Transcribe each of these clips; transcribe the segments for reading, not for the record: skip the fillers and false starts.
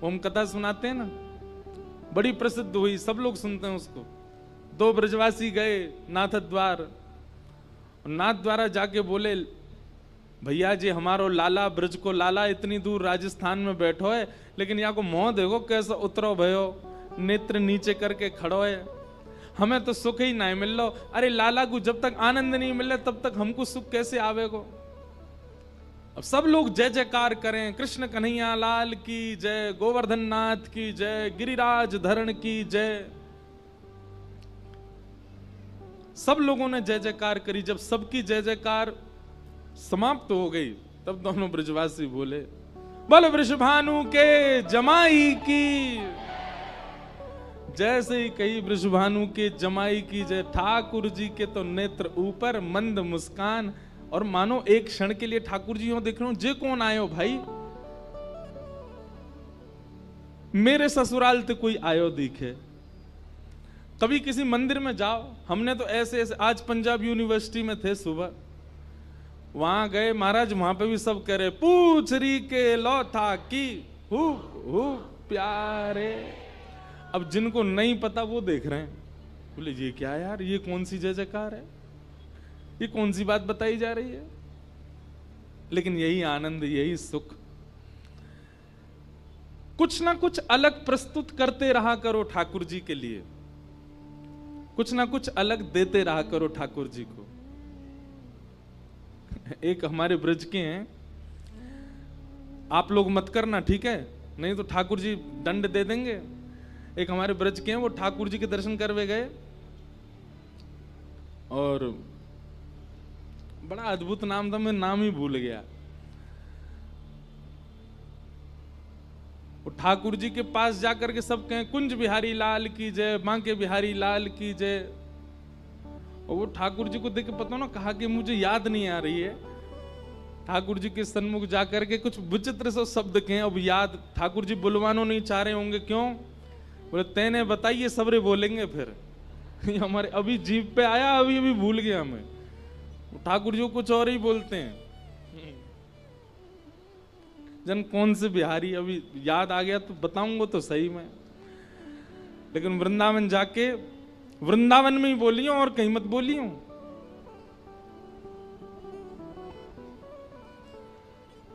वो हम कथा सुनाते हैं ना, बड़ी प्रसिद्ध हुई, सब लोग सुनते हैं उसको। दो ब्रजवासी गए नाथ द्वार, नाथ द्वारा जाके बोले भैया जी हमारो लाला ब्रज को लाला इतनी दूर राजस्थान में बैठो है, लेकिन यहाँ को मोह देखो कैसा उतरो भयो, नेत्र नीचे करके खड़ो है, हमें तो सुख ही नहीं मिल लो। अरे लाला को जब तक आनंद नहीं मिले तब तक हमको सुख कैसे आवेगो। अब सब लोग जय जयकार करें, कृष्ण कन्हैया लाल की जय, गोवर्धन नाथ की जय, गिरिराज धरण की जय। सब लोगों ने जय जयकार करी। जब सबकी जय जयकार समाप्त हो गई तब दोनों ब्रजवासी बोले बोल वृषभानु के जमाई की। जैसे ही कही वृषभानु के जमाई की जय, ठाकुर जी के तो नेत्र ऊपर, मंद मुस्कान, और मानो एक क्षण के लिए ठाकुर जी हो देख रहे हो, जे कौन आयो भाई, मेरे ससुराल ते कोई आयो दिखे। कभी किसी मंदिर में जाओ, हमने तो ऐसे ऐसे, आज पंजाब यूनिवर्सिटी में थे सुबह, वहां गए महाराज, वहां पे भी सब कह रहे पूछ री के लो था की हु प्यारे। अब जिनको नहीं पता वो देख रहे हैं, बोले ये क्या यार, ये कौन सी जय जयकार है, ये कौन सी बात बताई जा रही है। लेकिन यही आनंद, यही सुख। कुछ ना कुछ अलग प्रस्तुत करते रहा करो ठाकुर जी के लिए, कुछ ना कुछ अलग देते रहा करो ठाकुर जी को। एक हमारे ब्रज के हैं, आप लोग मत करना ठीक है, नहीं तो ठाकुर जी दंड दे देंगे। एक हमारे ब्रज के हैं, वो ठाकुर जी के दर्शन करवे गए और बड़ा अद्भुत नाम था, मैं नाम ही भूल गया। वो ठाकुर जी के पास जाकर के सब कहें कुंज बिहारी लाल की जय, बांके बिहारी लाल की जय। और वो ठाकुर जी को देख के पता ना, कहा कि मुझे याद नहीं आ रही है। ठाकुर जी के सन्मुख जाकर के कुछ विचित्र से शब्द कहें, अब याद ठाकुर जी बुलवानो नहीं चाह रहे होंगे, क्यों? बोले तेने बताइए, सबरे बोलेंगे फिर। हमारे अभी जीभ पे आया, अभी अभी भूल गया हमें। ठाकुर जी कुछ और ही बोलते हैं, जन कौन से बिहारी, अभी याद आ गया तो बताऊंगा तो सही में। लेकिन वृंदावन जाके, वृंदावन में ही बोली हूं और कहीं मत बोली हूं।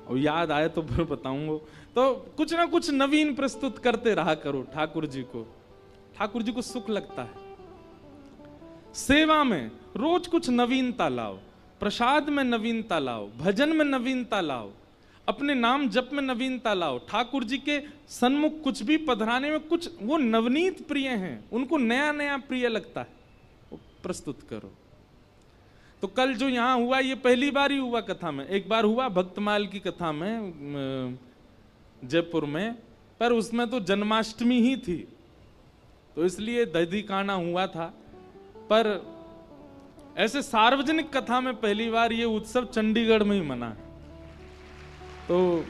और याद आए तो फिर बताऊंगा। तो कुछ ना कुछ नवीन प्रस्तुत करते रहा करो ठाकुर जी को। ठाकुर जी को सुख लगता है। सेवा में रोज कुछ नवीनता लाओ, प्रसाद में नवीनता लाओ, भजन में नवीनता लाओ, अपने नाम जप में नवीनता लाओ। ठाकुर जी के सन्मुख कुछ भी पधराने में कुछ वो नवनीत प्रिय हैं, उनको नया नया प्रिय लगता है, वो प्रस्तुत करो। तो कल जो यहां हुआ, ये पहली बार ही हुआ कथा में। एक बार हुआ भक्तमाल की कथा में जयपुर में, पर उसमें तो जन्माष्टमी ही थी, तो इसलिए दधी काना हुआ था। पर ऐसे सार्वजनिक कथा में पहली बार ये उत्सव चंडीगढ़ में ही मना है। तो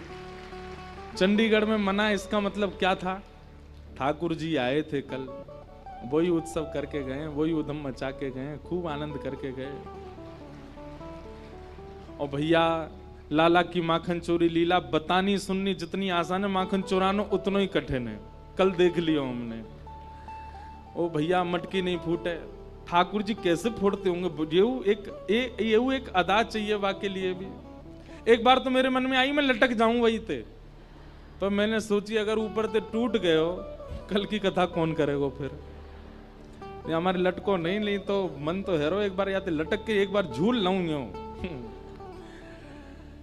चंडीगढ़ में मना, इसका मतलब क्या था? ठाकुर जी आए थे कल, वही उत्सव करके गए, वही उधम मचा के गए, खूब आनंद करके गए। और भैया लाला की माखन चोरी लीला बतानी सुननी जितनी आसान है, माखन चोरानो उतना ही कठिन है। कल देख लियो हमने। ओ भैया मटकी नहीं फूटे, ठाकुर जी कैसे फोड़ते होंगे? ये एक अदा चाहिए वाके लिए भी। एक बार तो मेरे मन में आई मैं लटक जाऊं वही थे, तो मैंने सोची अगर ऊपर से टूट गए हो, कल की कथा कौन करेगा फिर? हमारे लटको नहीं ली तो मन तो हेरो, एक बार या तो लटक के एक बार झूल लाऊं।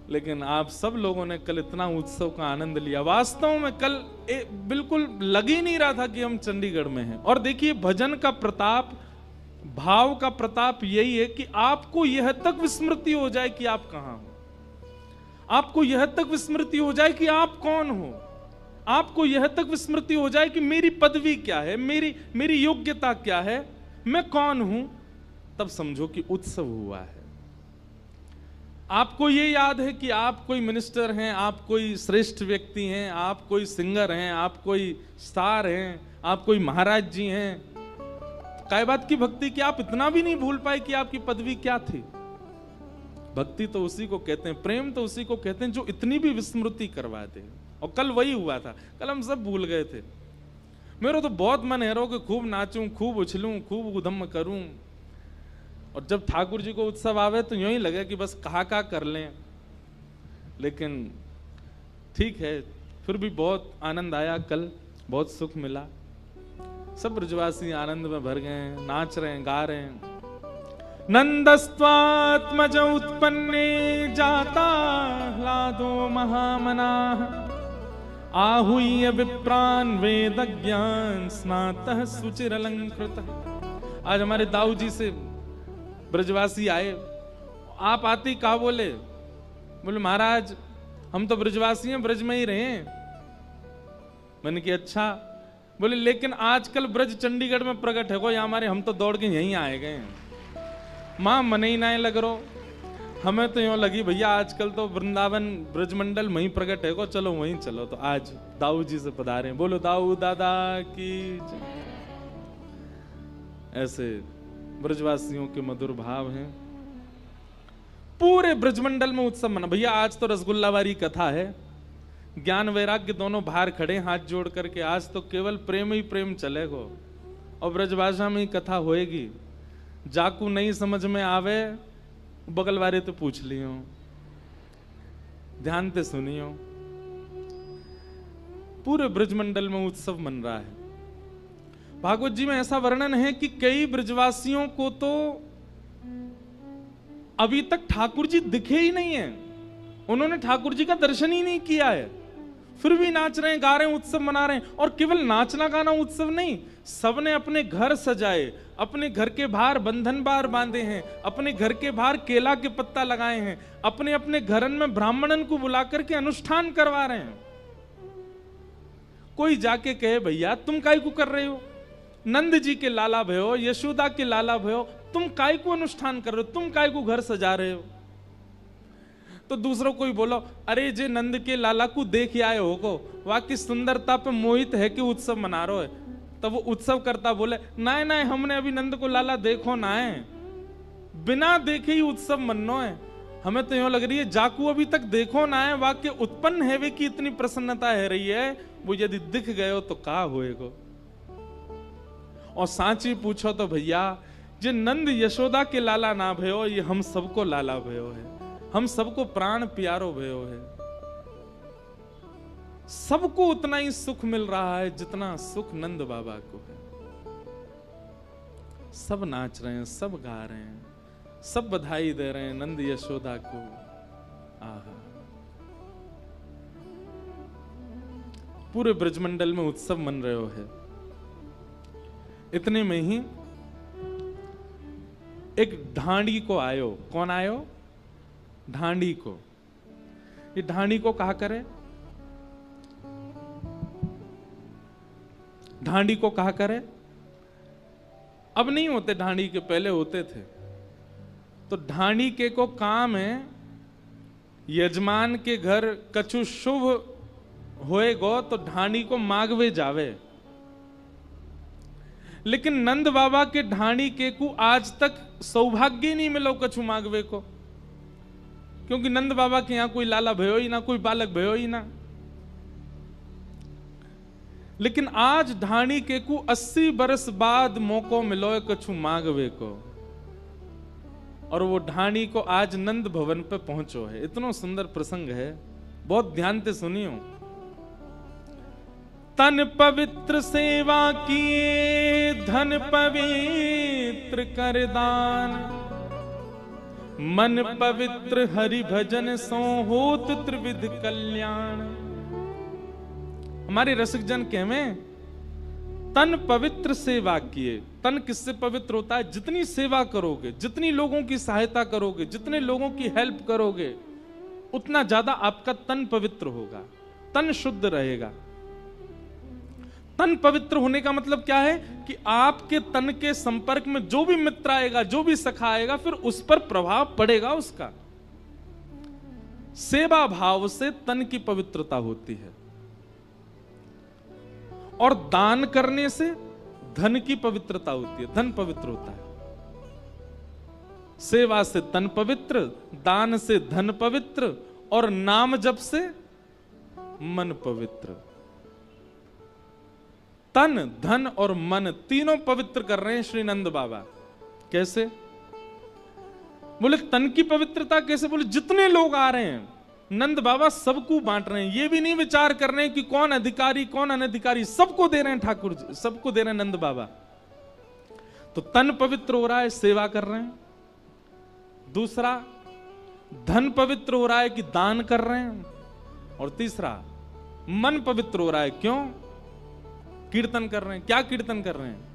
लेकिन आप सब लोगों ने कल इतना उत्सव का आनंद लिया। वास्तव में कल बिल्कुल लग ही नहीं रहा था कि हम चंडीगढ़ में हैं। और देखिए भजन का प्रताप, भाव का प्रताप यही है कि आपको यह तक विस्मृति हो जाए कि आप कहां हो, आपको यह तक विस्मृति हो जाए कि आप कौन हो, आपको यह तक विस्मृति हो जाए कि मेरी पदवी क्या है, मेरी योग्यता क्या है, मैं कौन हूं। तब समझो कि उत्सव हुआ है। आपको ये याद है कि आप कोई मिनिस्टर हैं, आप कोई श्रेष्ठ व्यक्ति हैं, आप कोई सिंगर हैं, आप कोई स्टार हैं, आप कोई महाराज जी हैं। काय बात की भक्ति कि आप इतना भी नहीं भूल पाए कि आपकी पदवी क्या थी। भक्ति तो उसी को कहते हैं, प्रेम तो उसी को कहते हैं जो इतनी भी विस्मृति करवा दे। और कल वही हुआ था, कल हम सब भूल गए थे। मेरा तो बहुत मन है रो कि खूब नाचूं, खूब उछलूं, खूब उधम करूं, और जब ठाकुर जी को उत्सव आवे तो यूं ही लगे कि बस कहा कर लें। लेकिन ठीक है, फिर भी बहुत आनंद आया, कल बहुत सुख मिला। सब ब्रजवासी आनंद में भर गए, नाच रहे हैं, गा रहे हैं। नंदस्त्वात्मज उत्पन्ने जाता ह्लादो महामनाः आहूय विप्रान वेद ज्ञान स्नातः सुचिरलंकृतः। आज हमारे दाऊ जी से ब्रजवासी आए, आप आती का बोले महाराज हम तो ब्रजवासी हैं, ब्रज में ही रहे हैं। मैंने कि अच्छा। बोले लेकिन आजकल ब्रज चंडीगढ़ में प्रकट है को, या हमारे हम तो दौड़ के यहीं आए गए हैं। मां मन ही ना लग रो, हमें तो यूं लगी भैया आजकल तो वृंदावन ब्रजमंडल वहीं प्रकट है को, चलो वहीं चलो। तो आज दाऊ जी से पधारे, बोलो दाऊ दादा की जय। ऐसे ब्रजवासियों के मधुर भाव हैं। पूरे ब्रजमंडल में उत्सव मना। भैया आज तो रसगुल्लावारी कथा है, ज्ञान वैराग्य दोनों बाहर खड़े हाथ जोड़ करके, आज तो केवल प्रेम ही प्रेम चलेगो और ब्रजभाषा में ही कथा होएगी। जाकू नहीं समझ में आवे बगल वाले तो पूछ लियो, ध्यान से सुनियो। पूरे ब्रजमंडल में उत्सव मन रहा है। भागवत जी में ऐसा वर्णन है कि कई ब्रजवासियों को तो अभी तक ठाकुर जी दिखे ही नहीं है, उन्होंने ठाकुर जी का दर्शन ही नहीं किया है, फिर भी नाच रहे हैं, गा रहे हैं, उत्सव मना रहे हैं। और केवल नाचना गाना उत्सव नहीं, सबने अपने घर सजाए, अपने घर के बाहर बंधन बार बांधे हैं, अपने घर के बाहर केला के पत्ता लगाए हैं, अपने अपने घरन में ब्राह्मणन को बुला करके अनुष्ठान करवा रहे हैं। कोई जाके कहे भैया तुम काय को कर रहे हो, नंद जी के लाला भयो, यशोदा के लाला भयो, तुम काय को अनुष्ठान कर रहे हो, तुम काय को घर सजा रहे हो। तो दूसरों कोई बोलो अरे जे नंद के लाला को देख आए हो को, वहां की सुंदरता पे मोहित है कि उत्सव मना रहे है। तब वो उत्सव करता बोले ना ना हमने अभी नंद को लाला देखो ना है, बिना देखे ही उत्सव मनो है। हमें तो यूं लग रही है जाकू अभी तक देखो ना है, वाक्य उत्पन्न है वे की इतनी प्रसन्नता है रही है, वो यदि दिख गए हो तो का होएगो। और सांची पूछो तो भैया जे नंद यशोदा के लाला ना भयो, ये हम सबको लाला भयो है, हम सबको प्राण प्यारो भयो है। सबको उतना ही सुख मिल रहा है जितना सुख नंद बाबा को है। सब नाच रहे हैं, सब गा रहे हैं, सब बधाई दे रहे हैं नंद यशोदा को। आहा, पूरे ब्रजमंडल में उत्सव मन रहे हो है। इतने में ही एक ढांडी को आयो। कौन आयो? ढांडी को। ये ढांडी को कहा करे, ढांडी को कहा करे। अब नहीं होते ढांडी के, पहले होते थे। तो ढांडी के को काम है यजमान के घर कछु शुभ होएगो तो ढांडी को मांगवे जावे। लेकिन नंद बाबा के ढांडी के को आज तक सौभाग्य नहीं मिलो कछु मांगवे को, क्योंकि नंद बाबा के यहां कोई लाला भयो ही ना, कोई बालक भयो ही ना। लेकिन आज ढाणी के को 80 बरस बाद मौको मिलो है कछु मांगवे को, और वो ढाणी को आज नंद भवन पे पहुंचो है। इतना सुंदर प्रसंग है, बहुत ध्यान से सुनियो। तन पवित्र सेवा किए धन पवित्र कर दान, मन पवित्र हरि भजन सो होत त्रिविध कल्याण। हमारे रसिक जन कहवे तन पवित्र सेवा किए। तन किससे पवित्र होता है? जितनी सेवा करोगे, जितनी लोगों की सहायता करोगे, जितने लोगों की हेल्प करोगे, उतना ज्यादा आपका तन पवित्र होगा, तन शुद्ध रहेगा। तन पवित्र होने का मतलब क्या है कि आपके तन के संपर्क में जो भी मित्र आएगा, जो भी सखा आएगा, फिर उस पर प्रभाव पड़ेगा उसका। सेवा भाव से तन की पवित्रता होती है, और दान करने से धन की पवित्रता होती है, धन पवित्र होता है। सेवा से तन पवित्र, दान से धन पवित्र, और नाम जप से मन पवित्र। तन, धन और मन तीनों पवित्र कर रहे हैं श्री नंद बाबा। कैसे? बोले तन की पवित्रता कैसे? बोले जितने लोग आ रहे हैं नंद बाबा सबको बांट रहे हैं। ये भी नहीं विचार कर रहे हैं कि कौन अधिकारी कौन अनधिकारी, सबको दे रहे हैं ठाकुर जी, सबको दे रहे हैं नंद बाबा। तो तन पवित्र हो रहा है, सेवा कर रहे हैं। दूसरा, धन पवित्र हो रहा है कि दान कर रहे हैं। और तीसरा, मन पवित्र हो रहा है, क्यों? कीर्तन कर रहे हैं। क्या कीर्तन कर रहे हैं?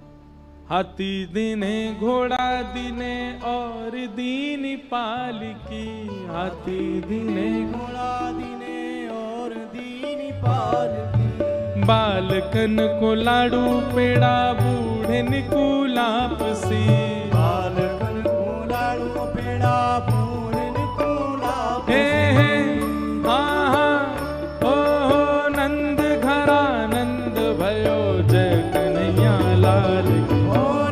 हाथी दीने घोड़ा दीने और दीनी पालकी, हाथी दीने घोड़ा दीने और दीनी पालकी, बालकन को लाडू पेड़ा बूढ़े को लापसी, बालकन को लाडू पेड़ा बूढ़े को लापसी। हाँ हाँ ओ नंद घरा नंद भयो जय कन्हैया लाल की,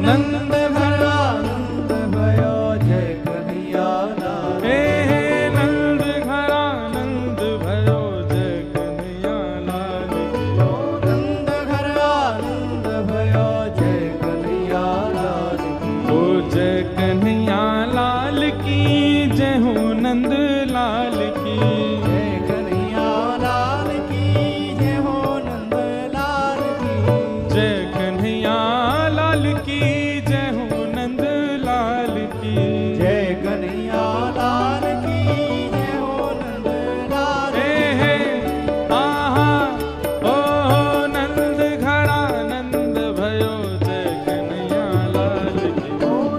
नंद घरा नंद भयो जय कन्हैया लाल, नंद घरा नंद भयो जय कन्हैया लाल की, नंद घरा नंद भयो जय कन्हैया लाल की, ओ जय कन्हैया लाल की जय हो नंद लाल की, जय कन्हैया लाल की जय हो नंद लाल की, जय कन्हैया लाल की जय हो नंद लाल की, जय कन्हैया लाल की जय हो नंद लाल की। आहा ओ नंद घड़ा नंद भयो जय कन्हैया लाल की,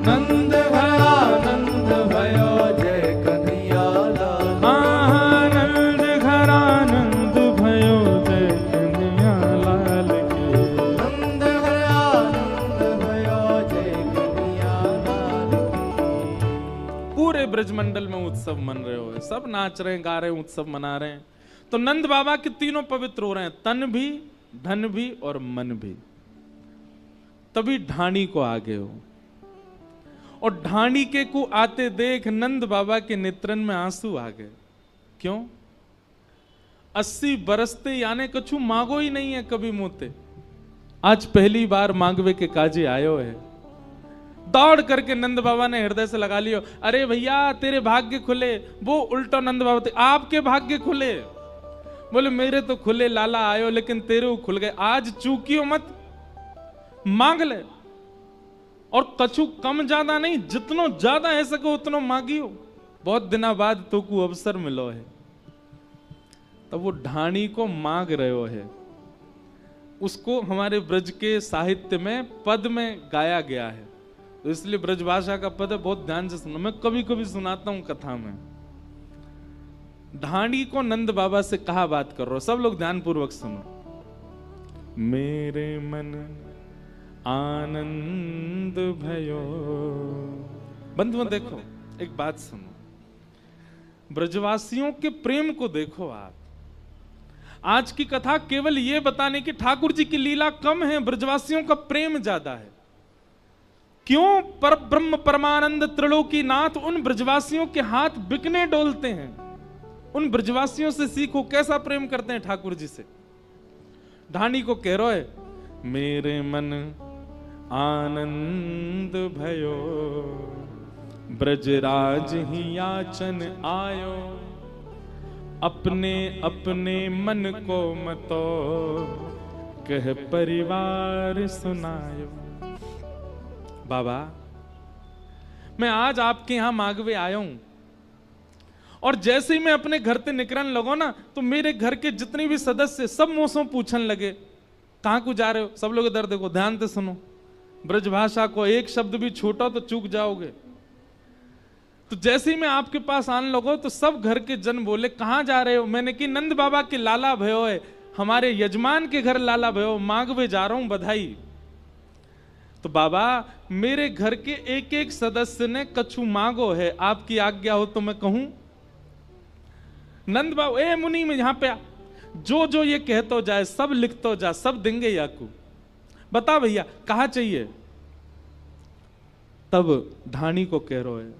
नंद घरा नंद भयो जय कन्हैया लाल, आहा नंद घड़ा नंद भयो जय कन्हैया लाल की। नंद घरा नंद भयो जय कन्हैया लाल की। पूरे ब्रजमंडल में उत्सव मन रहे हो, सब नाच रहे हैं, गा रहे हैं, उत्सव मना रहे हैं। तो नंद बाबा के तीनों पवित्र हो रहे हैं, तन भी, धन भी और मन भी। तभी ढाणी को आगे हो, और ढाणी के को आते देख नंद बाबा के नेत्रन में आंसू आ गए। क्यों? 80 बरसते यानी कछु मांगो ही नहीं है कभी मोते, आज पहली बार मांगवे के काजे आयो है। दौड़ करके नंद बाबा ने हृदय से लगा लियो, अरे भैया तेरे भाग्य खुले। वो उल्टा नंद बाबा थे, आपके भाग्य खुले। बोले मेरे तो खुले लाला आयो, लेकिन तेरे खुल गए। आज चूकियो मत, मांग ले। और कछु कम ज्यादा नहीं, जितनो ज्यादा है सके उतनो मांगियो। बहुत दिना बाद तो को अवसर मिलो है। तब वो ढाणी को मांग रहे हो है। उसको हमारे ब्रज के साहित्य में पद में गाया गया है, तो इसलिए ब्रजभाषा का पद है, बहुत ध्यान से सुनो। मैं कभी कभी सुनाता हूं कथा में। ढाणी को नंद बाबा से कहा बात कर रहा हो, सब लोग ध्यान पूर्वक सुनो। मेरे मन आनंद भयो। बंधुओं देखो, एक बात सुनो, ब्रजवासियों के प्रेम को देखो आप। आज की कथा केवल ये बताने की ठाकुर जी की लीला कम है, ब्रजवासियों का प्रेम ज्यादा है। क्यों? पर ब्रह्म परमानंद त्रिलोकी नाथ उन ब्रजवासियों के हाथ बिकने डोलते हैं। उन ब्रजवासियों से सीखो कैसा प्रेम करते हैं ठाकुर जी से। ढाणी को कह रहा है, मेरे मन आनंद भयो, ब्रजराज ही याचन आयो, अपने अपने मन को मतो, कह परिवार सुनायो। बाबा मैं आज आपके यहां मांगवे आया हूं, और जैसे ही मैं अपने घर से निकलने लगो ना, तो मेरे घर के जितने भी सदस्य सब मुझसे पूछने लगे, कहां को जा रहे हो? सब लोग इधर देखो, ध्यान से सुनो। ब्रजभाषा को एक शब्द भी छूटो तो चूक जाओगे। तो जैसे ही मैं आपके पास आने लगो, तो सब घर के जन बोले, कहां जा रहे हो? मैंने कि नंद बाबा के लाला भयो है, हमारे यजमान के घर लाला भयो, मांगवे जा रहा हूं, बधाई। तो बाबा मेरे घर के एक एक सदस्य ने कछु मांगो है, आपकी आज्ञा हो तो मैं कहूं। नंद बाबा, ए मुनि में यहां पे आ, जो जो ये कहतो जाए सब लिखतो जा, सब देंगे याकू। बता भैया कहा चाहिए? तब ढाणी को कह रहे है,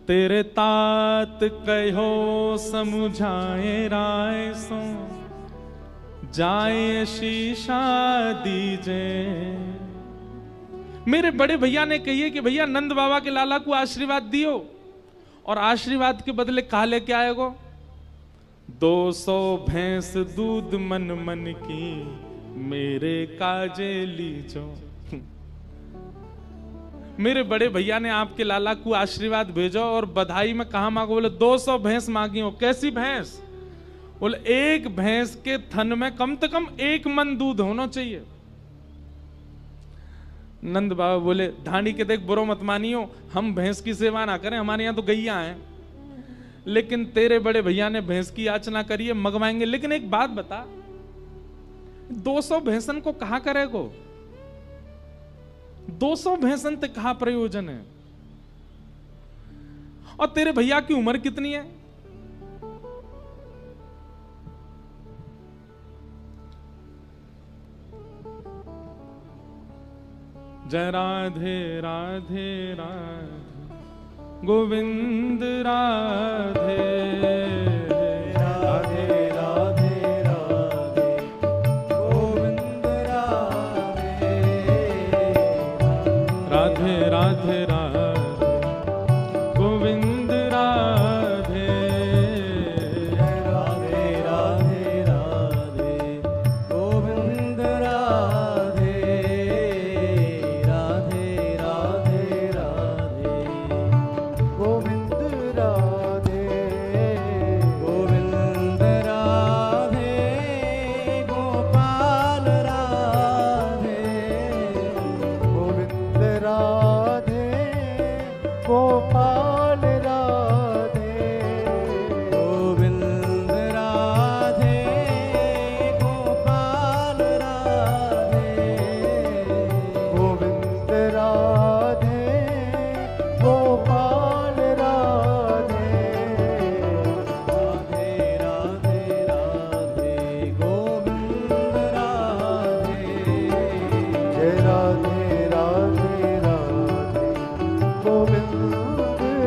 तेरे तात कहो समझाए राय सो, जाए शीशा दीजे। मेरे बड़े भैया ने कही कि भैया नंद बाबा के लाला को आशीर्वाद दियो, और आशीर्वाद के बदले कहा लेके आएगो 200 भैंस दूध मन मन की मेरे काजे लीजो। मेरे बड़े भैया ने आपके लाला को आशीर्वाद भेजो और बधाई में कहा मांगो, बोले 200 भैंस मांगी हो। कैसी भैंस? बोले एक भैंस के थन में कम से कम 1 मन दूध होना चाहिए। नंद बाबा बोले धानी के देख बुरो मत मानियो, हम भैंस की सेवा ना करें, हमारे यहाँ तो गैया हैं, लेकिन तेरे बड़े भैया ने भैंस की याचना करी है, मंगवाएंगे। लेकिन एक बात बता, 200 भैंसन को कहा करेगो? 200 भैंसन ते कहा प्रयोजन है? और तेरे भैया की उम्र कितनी है? जय राधे राधे राधे गोविंद राधे राधे राधे राधे गोविंद राधे राधे राधे राधे गोविंद राधे राधे राधे राधे गोविंद राधे राधे राधे राधे गोविंद राधे गोविंद राधे गोपाल राधे गोविंद राधे गोपाल राधे गोविंद राधे गोपाल राधे गोविंद राधे गोपाल राधे राधे राधे राधे गोविंद राधे जय राधे राधे राधे गोविंद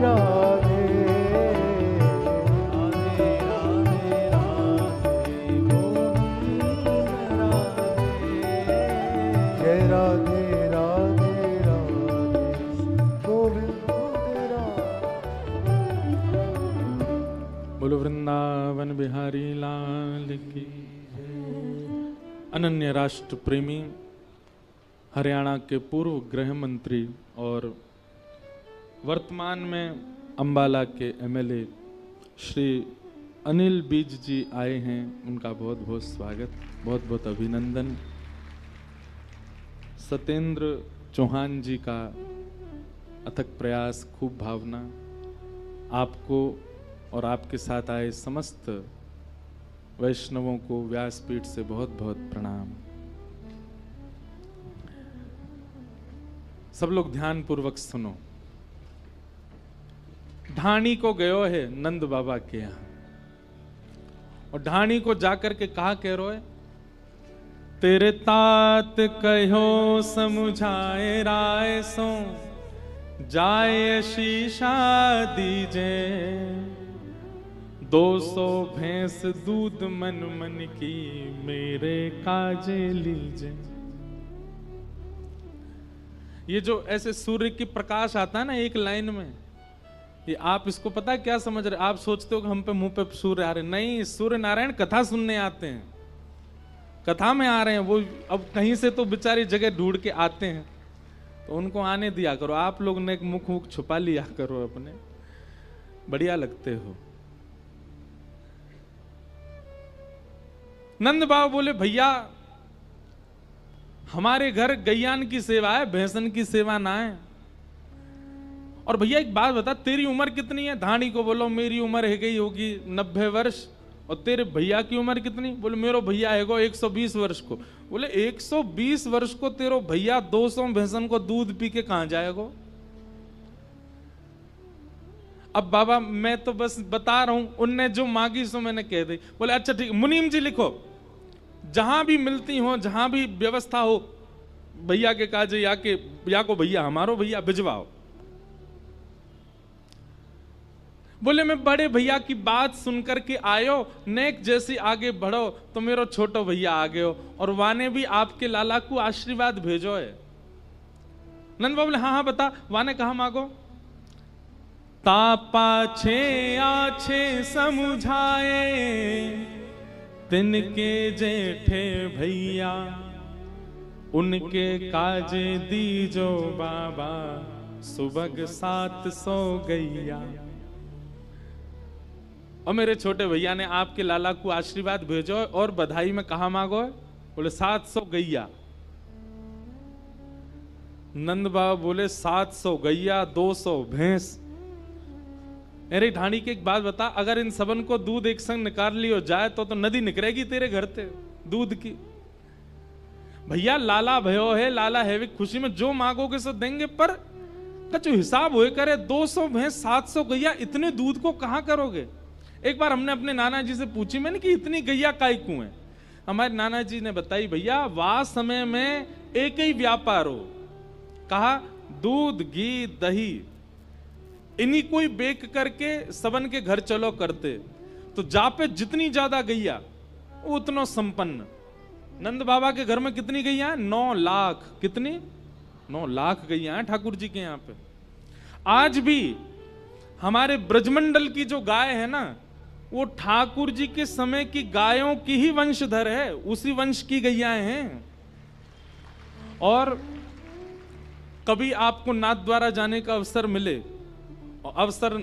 राधे राधे राधे राधे गोविंद राधे जय राधे राधे राधे गोविंद राधे। बोलो वृंदावन बिहारी लाल की। अनन्य राष्ट्र प्रेमी हरियाणा के पूर्व गृह मंत्री और वर्तमान में अंबाला के एमएलए श्री अनिल बीज जी आए हैं, उनका बहुत बहुत स्वागत, बहुत बहुत अभिनंदन। सत्येंद्र चौहान जी का अथक प्रयास, खूब भावना, आपको और आपके साथ आए समस्त वैष्णवों को व्यासपीठ से बहुत बहुत प्रणाम। सब लोग ध्यान पूर्वक सुनो। ढाणी को गयो है नंद बाबा के यहां, और ढाणी को जाकर के कहा कह रो है, तेरे तात कहो समुझाए राय सो जाए शीशा दीजे 200 भैंस दूध मन मन की मेरे काजे लीजे। ये जो ऐसे सूर्य की प्रकाश आता है ना एक लाइन में, ये आप इसको पता है क्या समझ रहे? आप सोचते हो कि हम पे मुंह पे सूर्य आ रहे, नहीं, सूर्य नारायण कथा सुनने आते हैं, कथा में आ रहे हैं वो। अब कहीं से तो बेचारी जगह ढूंढ के आते हैं, तो उनको आने दिया करो। आप लोग ने मुख छुपा लिया करो अपने, बढ़िया लगते हो। नंद बाबा बोले भैया हमारे घर गैयान की सेवा है, भैंसन की सेवा ना है। और भैया एक बात बता, तेरी उम्र कितनी है? धानी को बोलो मेरी उम्र है गई होगी 90 वर्ष। और तेरे भैया की उम्र कितनी? बोले मेरो भैया है 120 वर्ष को। बोले 120 वर्ष को तेरो भैया 200 भैंसन को दूध पी के कहां जाएगा? अब बाबा मैं तो बस बता रहा हूं, उनने जो मांगी सो मैंने कह दी। बोले अच्छा ठीक, मुनीम जी लिखो, जहां भी मिलती हो, जहां भी व्यवस्था हो, भैया के काजे या को भैया हमारो भैया भिजवाओ। बोले मैं बड़े भैया की बात सुनकर के आयो, नेक जैसी आगे बढ़ो तो मेरो छोटो भैया आगे हो, और वाने भी आपके लाला को आशीर्वाद भेजो है। नंद बाबा बोले हाँ हाँ बता, वाने कहा मांगो। तापा छे आछे समुझाए, तिनके जेठे भैया, उनके काजे दीजो बाबा, सुबह 700 गैया। और मेरे छोटे भैया ने आपके लाला को आशीर्वाद भेजो और बधाई में कहा मांगो है? बोले 700 गैया। नंद बाबा बोले 700 गैया 200 भैंस। अरे ढाणी की एक बात बता, अगर इन सबन को दूध एक संग निकाल लियो जाए तो नदी निकलेगी तेरे घर से दूध की। भैया लाला भयो है, लाला है, खुशी में जो मांगोगे सो देंगे, पर कछु हिसाब होए करे। 200 भैंस 700 गैया, इतने दूध को कहां करोगे? एक बार हमने अपने नाना जी से पूछी, मैंने कि इतनी गैया काय क्यों है? हमारे नाना जी ने बताई, भैया वह समय में एक ही व्यापार हो, कहा दूध घी दही इन्हीं कोई बेक करके सबन के घर चलो करते, तो जा पे जितनी ज्यादा गैया उतना संपन्न। नंद बाबा के घर में कितनी गैया है? 9 लाख। कितनी? 9 लाख गैया हैं ठाकुर जी के यहाँ पे। आज भी हमारे ब्रजमंडल की जो गाय है ना, वो ठाकुर जी के समय की गायों की ही वंशधर है, उसी वंश की गैयाएं हैं। और कभी आपको नाथ द्वारा जाने का अवसर मिले, और अवसर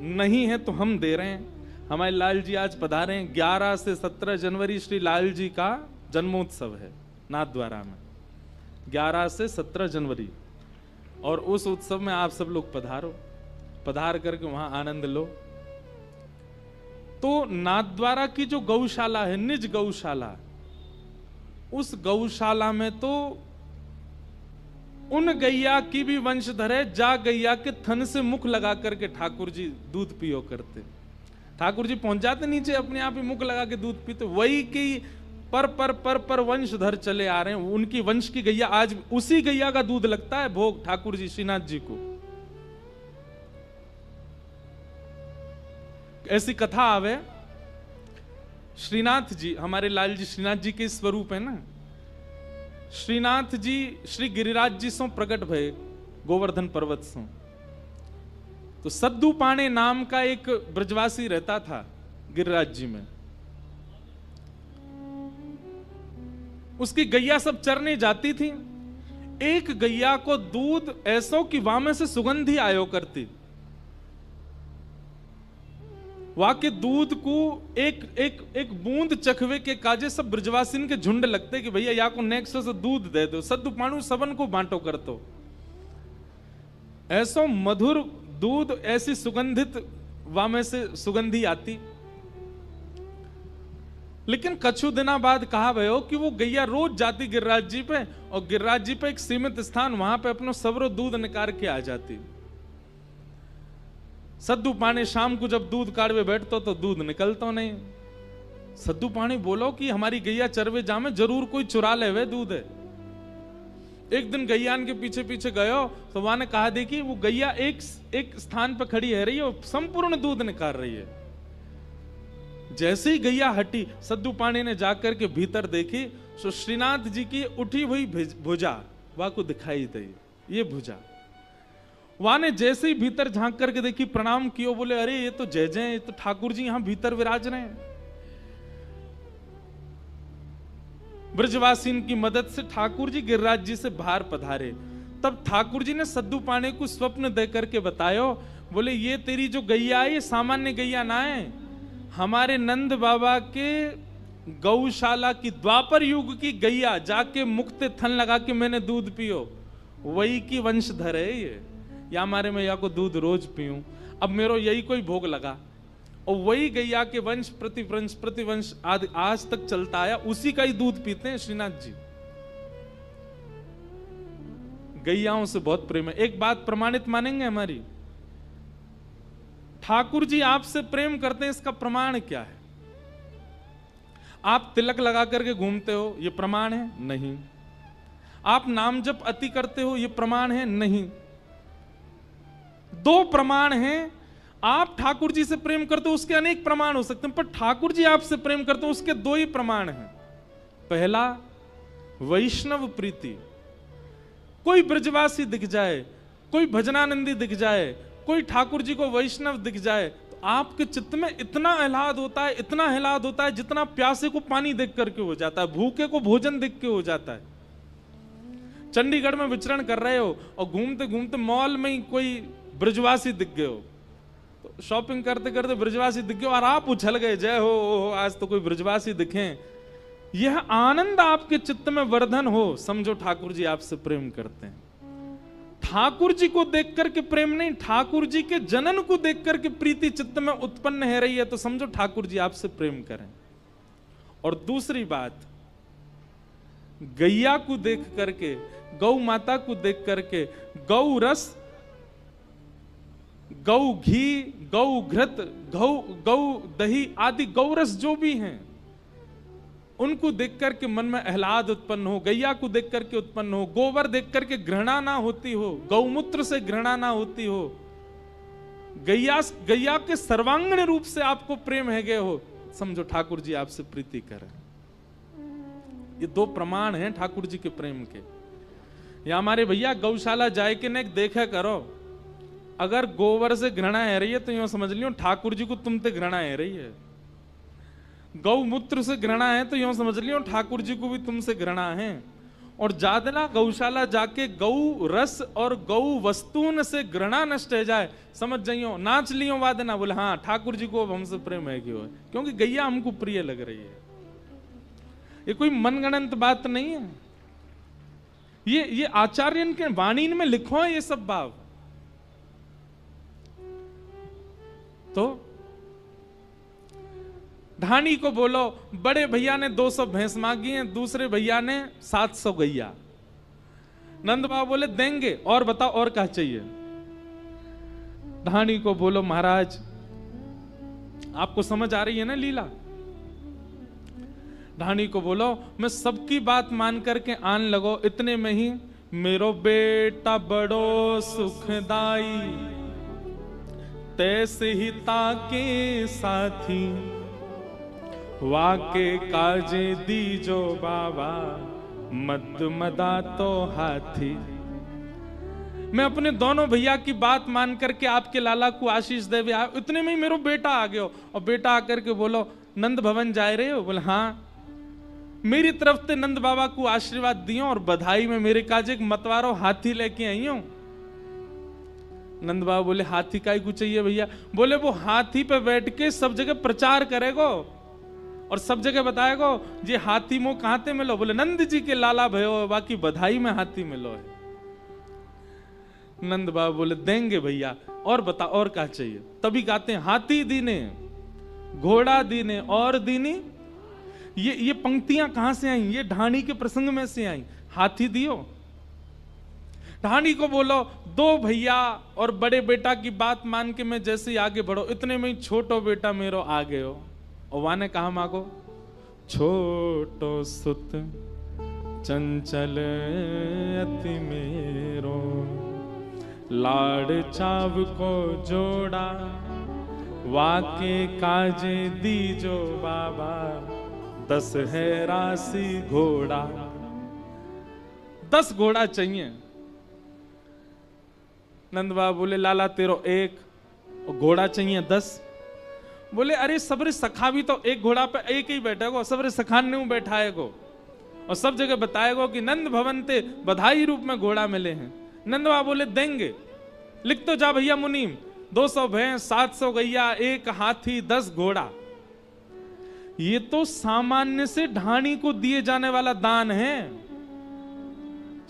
नहीं है तो हम दे रहे हैं। हमारे लाल जी आज पधारे हैं। 11 से 17 जनवरी श्री लाल जी का जन्मोत्सव है नाथ द्वारा में, 11 से 17 जनवरी। और उस उत्सव में आप सब लोग पधारो, पधार करके वहां आनंद लो। तो नाथ द्वारा की जो गौशाला है, निज गौशाला, उस गौशाला में तो उन गैया की भी वंशधर है, जा गैया के थन से मुख लगा करके ठाकुर जी दूध पियो करते। ठाकुर जी पहुंच जाते नीचे, अपने आप ही मुख लगा के दूध पीते। वही की पर वंशधर चले आ रहे हैं, उनकी वंश की गैया। आज उसी गैया का दूध लगता है भोग ठाकुर जी श्रीनाथ जी को। ऐसी कथा आवे, श्रीनाथ जी, हमारे लाल जी श्रीनाथ जी के स्वरूप है ना। श्रीनाथ जी श्री गिरिराज जी सो प्रकट भय गोवर्धन पर्वत सो। तो सद्दू पाणे नाम का एक ब्रजवासी रहता था गिरिराज जी में। उसकी गैया सब चरने जाती थी। एक गैया को दूध ऐसो कि वहां में से सुगंधी आयो करती। वहां के दूध को एक बूंद चखवे के काजे सब ब्रजवासिन के झुंड लगते कि भैया या को नेक्स्ट से दूध दे दो, सद्दू पाणु सबन को बांटो कर तो। ऐसो मधुर दूध, ऐसी सुगंधित वहां में से सुगंधी आती। लेकिन कछु दिना बाद कहा भयो कि वो गैया रोज जाती गिरिराज जी पे, और गिरिराज जी पे एक सीमित स्थान, वहां पे अपनो सबरो दूध निकाल के आ जाती। सद्दू पाणी शाम को जब दूध काढ़वे बैठतो तो दूध निकलतो नहीं। सद्दू पाणी बोलो कि हमारी गैया चरवे जामे, जरूर कोई चुरा ले वे दूध है। एक दिन गैयान के पीछे पीछे गयो तो वहां ने कहा, देखी वो गैया एक स्थान पर खड़ी है रही है, संपूर्ण दूध निकाल रही है। जैसे ही गैया हटी, सद्दू पाणी ने जाकर के भीतर देखी तो श्रीनाथ जी की उठी हुई भुजा वहां को दिखाई दी। ये भुजा वहां ने जैसे ही भीतर झांक करके देखी, प्रणाम कियो, बोले अरे ये तो जय जय, ये तो ठाकुर जी यहां भीतर विराज रहे हैं। ब्रजवासीन की मदद से ठाकुर जी गिरिराज जी से बाहर पधारे। तब ठाकुर जी ने सद्दू पाणे को स्वप्न दे करके बतायो, बोले ये तेरी जो गैया है ये सामान्य गैया ना है, हमारे नंद बाबा के गौशाला की द्वापर युग की गैया, जाके मुक्ते थन लगा के मैंने दूध पियो, वही की वंशधर है ये। या हमारे में या को दूध रोज पीऊं, अब मेरो यही कोई भोग लगा, और वही गैया के वंश प्रतिवंश आज तक चलता आया, उसी का ही दूध पीते हैं श्रीनाथ जी। गैयाओं से बहुत प्रेम है। एक बात प्रमाणित मानेंगे हमारी, ठाकुर जी आपसे प्रेम करते हैं, इसका प्रमाण क्या है? आप तिलक लगा करके घूमते हो, यह प्रमाण है? नहीं। आप नाम जप अति करते हो, यह प्रमाण है? नहीं। दो प्रमाण हैं आप ठाकुर जी से प्रेम करते हो उसके अनेक प्रमाण हो सकते हैं, पर ठाकुर जी आपसे प्रेम करते हो उसके दो ही प्रमाण हैं। पहला वैष्णव प्रीति, कोई ब्रजवासी दिख जाए, कोई भजनानंदी दिख जाए, कोई ठाकुर जी को वैष्णव दिख जाए, तो आपके चित्त में इतना आह्लाद होता है, इतना आह्लाद होता है जितना प्यासे को पानी देख करके हो जाता है, भूखे को भोजन देख के हो जाता है। चंडीगढ़ में विचरण कर रहे हो और घूमते घूमते मॉल में ही कोई ब्रजवासी दिख गए हो, तो शॉपिंग करते करते ब्रजवासी दिख गए और आप उछल गए, जय हो आज तो कोई ब्रजवासी दिखे। यह आनंद आपके चित्त में वर्धन हो, समझो ठाकुर जी आपसे प्रेम करते हैं। ठाकुर जी को देख करके प्रेम नहीं, ठाकुर जी के जनन को देख करके प्रीति चित्त में उत्पन्न है रही है, तो समझो ठाकुर जी आपसे प्रेम करें। और दूसरी बात, गैया को देख करके, गौ माता को देख करके, गौ रस, गौ घी, गौ घृत, गौ दही आदि गौरस जो भी हैं, उनको देख करके मन में आह्लाद उत्पन्न हो, गैया को देख करके उत्पन्न हो, गोबर देख करके घृणा ना होती हो, गौमूत्र से घृणा ना होती हो, गैया के सर्वांगीण रूप से आपको प्रेम है गए हो, समझो ठाकुर जी आपसे प्रीति करें। ये दो प्रमाण हैं ठाकुर जी के प्रेम के। या हमारे भैया गौशाला जाए के नेक देखा करो, अगर गोबर से घृणा है रही है तो यूं समझ लियो ठाकुर जी को तुमसे घृणा है रही है, गौमूत्र से घृणा है तो यूं समझ लियो ठाकुर जी को भी तुमसे घृणा है। और जादना गौशाला जाके गौ रस और गौ वस्तुन से घृणा नष्ट हो जाए, समझ जाइयो नाच लियो वादना, बोले हाँ ठाकुर जी को अब हमसे प्रेम है क्यों, क्योंकि गैया हमको प्रिय लग रही है। ये कोई मनगणंत बात नहीं है, ये आचार्यन के वाणी में लिखो है ये सब भाव। तो ढाणी को बोलो, बड़े भैया ने 200 भैंस मांगी हैं, दूसरे भैया ने 700 गैया। नंद बाबा बोले देंगे, और बताओ और क्या चाहिए। ढाणी को बोलो महाराज आपको समझ आ रही है ना लीला। ढाणी को बोलो मैं सबकी बात मान करके आन लगो, इतने में ही मेरो बेटा बड़ो सुखदाई, तैसे ही ताके साथी, वाके काजे दीजो बाबा, मद मदा तो हाथी। मैं अपने दोनों भैया की बात मान करके आपके लाला को आशीष दे, इतने में ही मेरो बेटा आ गयो, और बेटा आकर के बोलो नंद भवन जा रहे हो, बोले हाँ। मेरी तरफ से नंद बाबा को आशीर्वाद दियो और बधाई में मेरे काज एक मतवारो हाथी लेके आई हूं। नंद बाबा बोले हाथी काय को चाहिए भैया, बोले वो हाथी पे बैठ के सब जगह प्रचार करेगो और सब जगह बताएगो ये हाथी मो कहां ते मिलो, बोले नंद जी के लाला भयो, बाकी बधाई में हाथी मिलो है। नंद बाबा बोले देंगे भैया, और बता और क्या चाहिए। तभी कहते हैं हाथी दीने, घोड़ा दीने और दीनी। ये पंक्तियां कहां से आई, ये ढाणी के प्रसंग में से आई। हाथी दियो, ढाणी को बोलो 2 भैया और बड़े बेटा की बात मान के मैं जैसे ही आगे बढ़ो, इतने में ही छोटो बेटा मेरो आ गए हो। और वहां ने कहा मांगो, छोटो सुत चंचल अति मेरो, लाड़ चाव को जोड़ा, वाके काजे दीजो बाबा, 10 है राशि घोड़ा। 10 घोड़ा चाहिए। नंद बाबा बोले लाला तेरो 1 और घोड़ा चाहिए 10। बोले अरे सबरे सखा भी तो एक घोड़ा पे एक ही बैठेगो, सबरे सखान ने बैठाएगो और सब जगह बताएगो कि नंद भवन ते बधाई रूप में घोड़ा मिले हैं। नंद बाबा बोले देंगे, लिख तो जा भैया मुनीम, 200 भैंस, 700 गैया, 1 हाथी, 10 घोड़ा। ये तो सामान्य से ढाणी को दिए जाने वाला दान है।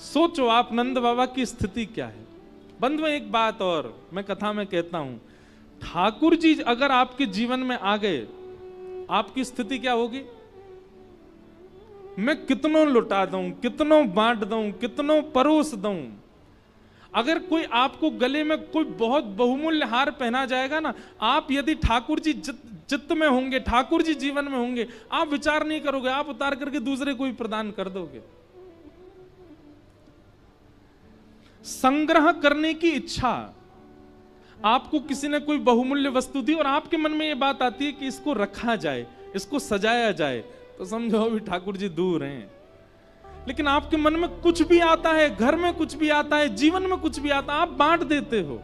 सोचो आप नंद बाबा की स्थिति क्या है। बंधुओं एक बात और मैं कथा में कहता हूं, ठाकुर जी अगर आपके जीवन में आ गए, आपकी स्थिति क्या होगी। मैं कितनों लुटा दूं, कितनों बांट दूं, कितनों परोस दूं, अगर कोई आपको गले में कोई बहुत बहुमूल्य हार पहना जाएगा ना, आप यदि ठाकुर जी चित्त में होंगे, ठाकुर जी जीवन में होंगे, आप विचार नहीं करोगे, आप उतार करके दूसरे को ही प्रदान कर दोगे। संग्रह करने की इच्छा आपको किसी ने कोई बहुमूल्य वस्तु दी और आपके मन में ये बात आती है कि इसको रखा जाए, इसको सजाया जाए, तो समझो अभी ठाकुर जी दूर हैं। लेकिन आपके मन में कुछ भी आता है, घर में कुछ भी आता है, जीवन में कुछ भी आता है, आप बांट देते हो,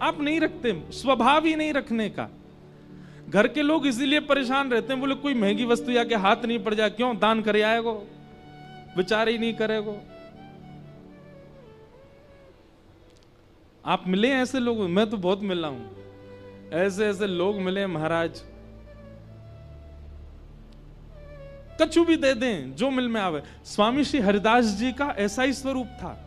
आप नहीं रखते, स्वभाव ही नहीं रखने का। घर के लोग इसीलिए परेशान रहते हैं, बोले कोई महंगी वस्तु या के हाथ नहीं पड़ जाए, क्यों दान करे आएगो, विचार ही नहीं करेगो। आप मिले ऐसे लोग? मैं तो बहुत मिला हूं, ऐसे ऐसे लोग मिले महाराज, कछु भी दे दें जो मिल में आवे। स्वामी श्री हरिदास जी का ऐसा ही स्वरूप था।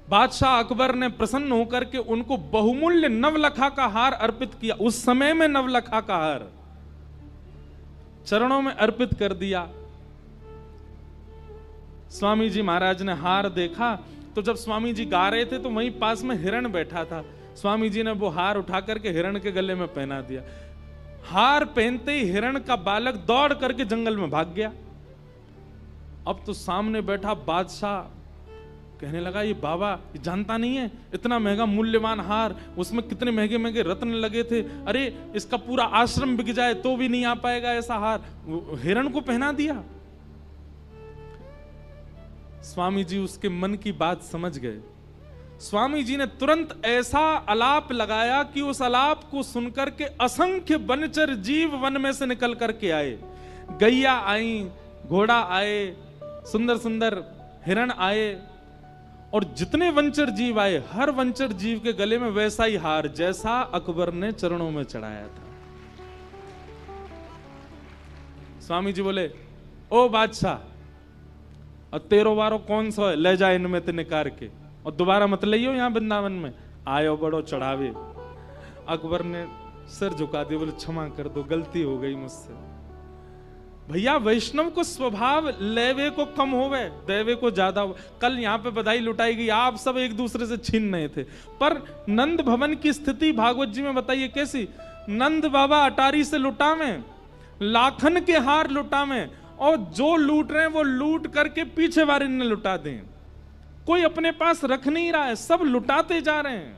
बादशाह अकबर ने प्रसन्न होकर के उनको बहुमूल्य नवलखा का हार अर्पित किया। उस समय में नवलखा का हार चरणों में अर्पित कर दिया। स्वामी जी महाराज ने हार देखा तो जब स्वामी जी गा रहे थे तो वहीं पास में हिरण बैठा था। स्वामी जी ने वो हार उठा करके हिरण के गले में पहना दिया। हार पहनते ही हिरण का बालक दौड़ करके जंगल में भाग गया। अब तो सामने बैठा बादशाह कहने लगा, ये बाबा ये जानता नहीं है, इतना महंगा मूल्यवान हार, उसमें कितने महंगे महंगे रत्न लगे थे, अरे इसका पूरा आश्रम बिक जाए तो भी नहीं आ पाएगा ऐसा हार, हिरण को पहना दिया। स्वामी जी उसके मन की बात समझ गए। स्वामी जी ने तुरंत ऐसा अलाप लगाया कि उस अलाप को सुनकर के असंख्य वनचर जीव वन में से निकल करके आए। गैया आई, घोड़ा आए, सुंदर सुंदर हिरण आए, और जितने वंचर जीव आए हर वंचर जीव के गले में वैसा ही हार जैसा अकबर ने चरणों में चढ़ाया था। स्वामी जी बोले, ओ बादशाह, और तेरो वारो कौन सा है, ले जा इनमें ते निकार के, और दोबारा मत लियो यहां वृंदावन में, आयो बड़ो चढ़ावे। अकबर ने सिर झुका दिया, बोले क्षमा कर दो, गलती हो गई मुझसे। भैया वैष्णव को स्वभाव लेवे को कम होवे, देवे को ज्यादा हो। कल यहाँ पे बधाई लुटाई गई, आप सब एक दूसरे से छीन रहे थे, पर नंद भवन की स्थिति भागवत जी में बताइए कैसी। नंद बाबा अटारी से लुटावे, लाखन के हार लुटावे, और जो लूट रहे हैं वो लूट करके पीछे वाले ने लुटा दें। कोई अपने पास रख नहीं रहा है, सब लुटाते जा रहे हैं।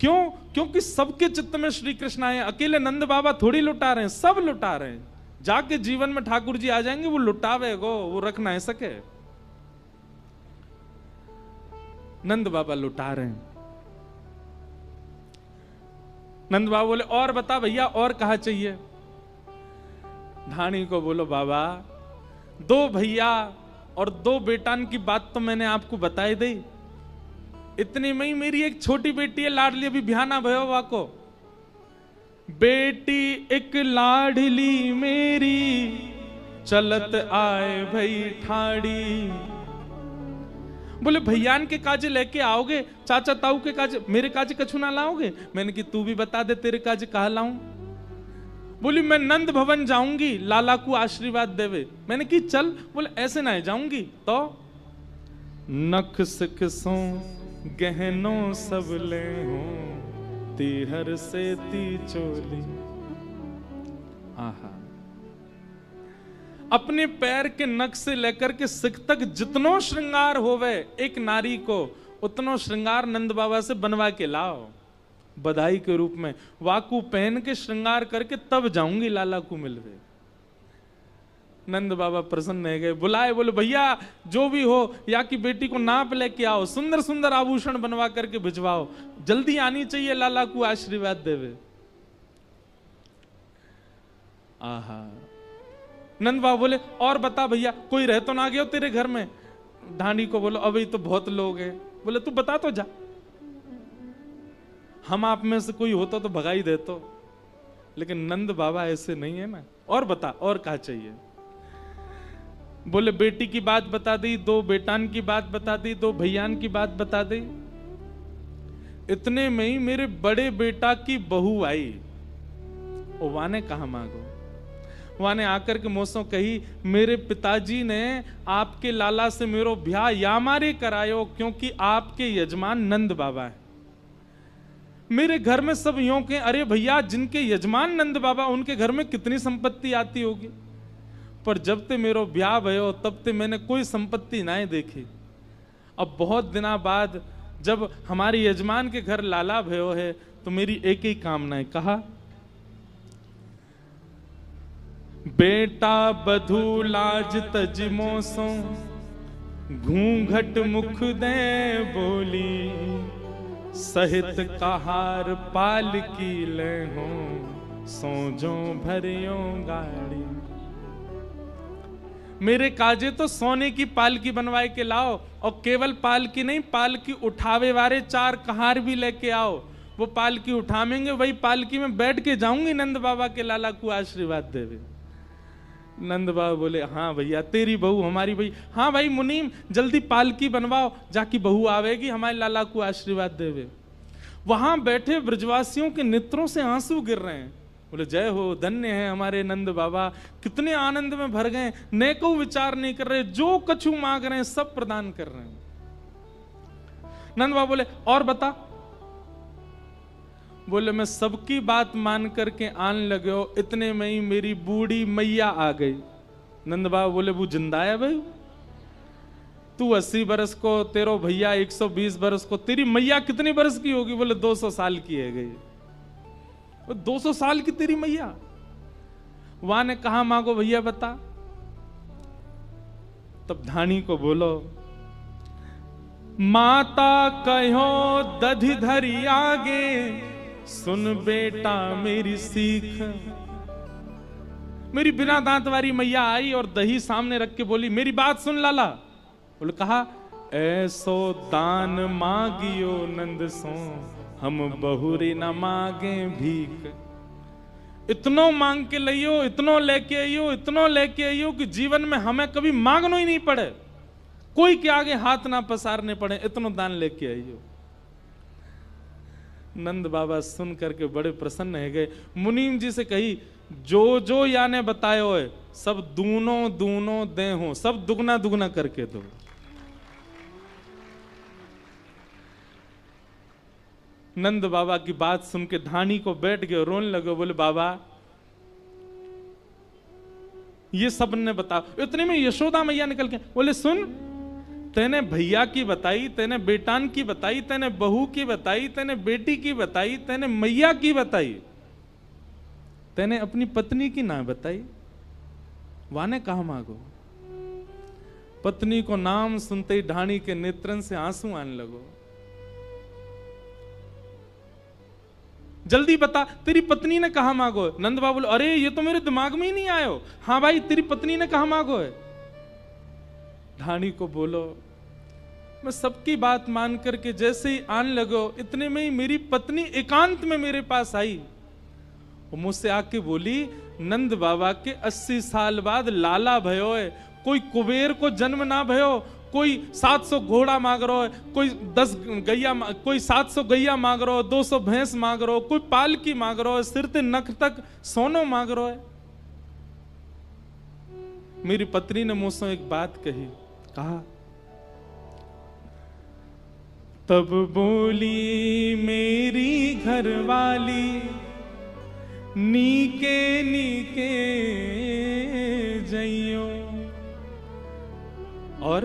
क्यों? क्योंकि सबके चित्त में श्री कृष्ण आए। अकेले नंद बाबा थोड़ी लुटा रहे हैं, सब लुटा रहे हैं। जाके जीवन में ठाकुर जी आ जाएंगे, वो लुटावेगो, वो रख ना सके। नंद बाबा लुटा रहे हैं। नंद बाबा बोले, और बता भैया, और कहा चाहिए? धानी को बोलो, बाबा 2 भैया और 2 बेटान की बात तो मैंने आपको बताई दी। इतनी में ही मेरी एक छोटी बेटी है लाडली, अभी बिहाना भयो वाको। बेटी एक लाडली मेरी, चलत आए भई ठाड़ी। बोले भैयान के काजे लेके आओगे, चाचा ताऊ के काजे, मेरे काजे कछु ना लाओगे? मैंने कि तू भी बता दे तेरे काजे कहा लाऊं। बोली मैं नंद भवन जाऊंगी, लाला को आशीर्वाद देवे। मैंने कि चल। बोले ऐसे ना जाऊंगी तो नख सिखसों गहनों सब ले हूं, तीहर से ती चोली। आहा, अपने पैर के नख से लेकर के सिख तक जितनो श्रृंगार होवे एक नारी को, उतनो श्रृंगार नंद बाबा से बनवा के लाओ बधाई के रूप में। वाकू पहन के श्रृंगार करके तब जाऊंगी लाला को मिलवे। नंद बाबा प्रसन्न है गए, बुलाए, बोले भैया जो भी हो, या की बेटी को नाप लेके आओ, सुंदर सुंदर आभूषण बनवा करके भिजवाओ, जल्दी आनी चाहिए लाला को आशीर्वाद देवे। आहा, नंद बाबा बोले, और बता भैया, कोई रह तो ना गया तेरे घर में? ढांडी को बोलो, अभी तो बहुत लोग हैं। बोले तू बता तो जा, हम आप में से कोई होता तो भगाई देतो, लेकिन नंद बाबा ऐसे नहीं है ना। और बता, और क्या चाहिए? बोले बेटी की बात बता दी, 2 बेटान की बात बता दी, 2 भैयान की बात बता दी। इतने में ही मेरे बड़े बेटा की बहू आई। ओ वाने कहा मांगो, वाने आकर के मोसों कही, मेरे पिताजी ने आपके लाला से मेरो ब्याह यामारे करायो, क्योंकि आपके यजमान नंद बाबा है। मेरे घर में सब यूं के, अरे भैया जिनके यजमान नंद बाबा, उनके घर में कितनी संपत्ति आती होगी। पर जब ते मेरो ब्याह भयो तब ते मैंने कोई संपत्ति ना देखी। अब बहुत दिना बाद जब हमारे यजमान के घर लाला भयो है तो मेरी एक ही कामना है। कहा, बेटा बधू लाज तजमो सो घूंघट मुख दे बोली, सहित कहार पाल की ले हो सोजो भरियो गाड़ी। मेरे काजे तो सोने की पालकी बनवाए के लाओ, और केवल पालकी नहीं, पालकी उठावे वाले 4 कहार भी लेके आओ। वो पालकी उठावेंगे, वही पालकी में बैठ के जाऊंगी नंद बाबा के लाला को आशीर्वाद देवे। नंद बाबा बोले, हाँ भैया तेरी बहू हमारी भाई। हाँ भाई मुनीम, जल्दी पालकी बनवाओ, जाकी बहू आवेगी हमारे लाला को आशीर्वाद देवे। वहां बैठे ब्रजवासियों के नेत्रों से आंसू गिर रहे हैं। बोले, जय हो, धन्य है हमारे नंद बाबा, कितने आनंद में भर गए, ने को विचार नहीं कर रहे, जो कछु मांग रहे हैं सब प्रदान कर रहे हैं। नंद बाबा बोले, और बता। बोले, मैं सबकी बात मान करके आन लगे हो, इतने में ही मेरी बूढ़ी मैया आ गई। नंद बाबा बोले, वो जिंदा है भाई? तू 80 बरस को, तेरो भैया 120 बरस को, तेरी मैया कितनी बरस की होगी? बोले 200 साल की है गई। 200 साल की तेरी मैया? वहां ने कहा, मांगो भैया बता। तब धानी को बोलो, माता कहो दधि धरी आगे, सुन बेटा मेरी सीख। मेरी बिना दांत वाली मैया आई और दही सामने रख के बोली, मेरी बात सुन लाला। बोले, कहा, ऐसो दान मांगियो नंद सो, हम बहुरी न मांगे भीख। इतनो मांग के लियो, इतनो लेके आइयो, इतनो लेके आइयो कि जीवन में हमें कभी मांगना ही नहीं पड़े, कोई के आगे हाथ ना पसारने पड़े, इतनो दान लेके आइयो। नंद बाबा सुन करके बड़े प्रसन्न है गए। मुनीम जी से कही, जो जो याने बतायो है सब दूनो दूनो दे हो, सब दुगना दुगना करके दो। नंद बाबा की बात सुन के धानी को बैठ गए, रोने लगे। बोले, बाबा ये सब ने बता। इतने में यशोदा मैया निकल के बोले, सुन, तेने भैया की बताई, तेने बेटान की बताई, तेने बहू की बताई, तेने बेटी की बताई, तेने मैया की बताई, तेने अपनी पत्नी की ना बताई। वाने कहा मांगो। पत्नी को नाम सुनते ही ढाणी के नेत्रन से आंसू आने लगो। जल्दी बता, तेरी पत्नी ने कहा मांगो। नंद बाबा बोले, अरे ये तो मेरे दिमाग में ही नहीं आयो। हाँ भाई, तेरी पत्नी ने कहा मांगो है। ढाणी को बोलो, मैं सबकी बात मान करके जैसे ही आने लगो, इतने में ही मेरी पत्नी एकांत में मेरे पास आई और मुझसे आके बोली, नंद बाबा के 80 साल बाद लाला भयो है, कोई कुबेर को जन्म ना भयो, कोई 700 घोड़ा मांग रहा है, कोई 10 गैया, कोई 700 गैया मांग रहा है, 200 भैंस मांग रहा है, कोई पालकी मांग रहा है, सिर ते नख तक सोनो मांग रहा है। मेरी पत्नी ने मुझसे एक बात कही, कहा, तब बोली मेरी घरवाली, नीके नीके जइयो और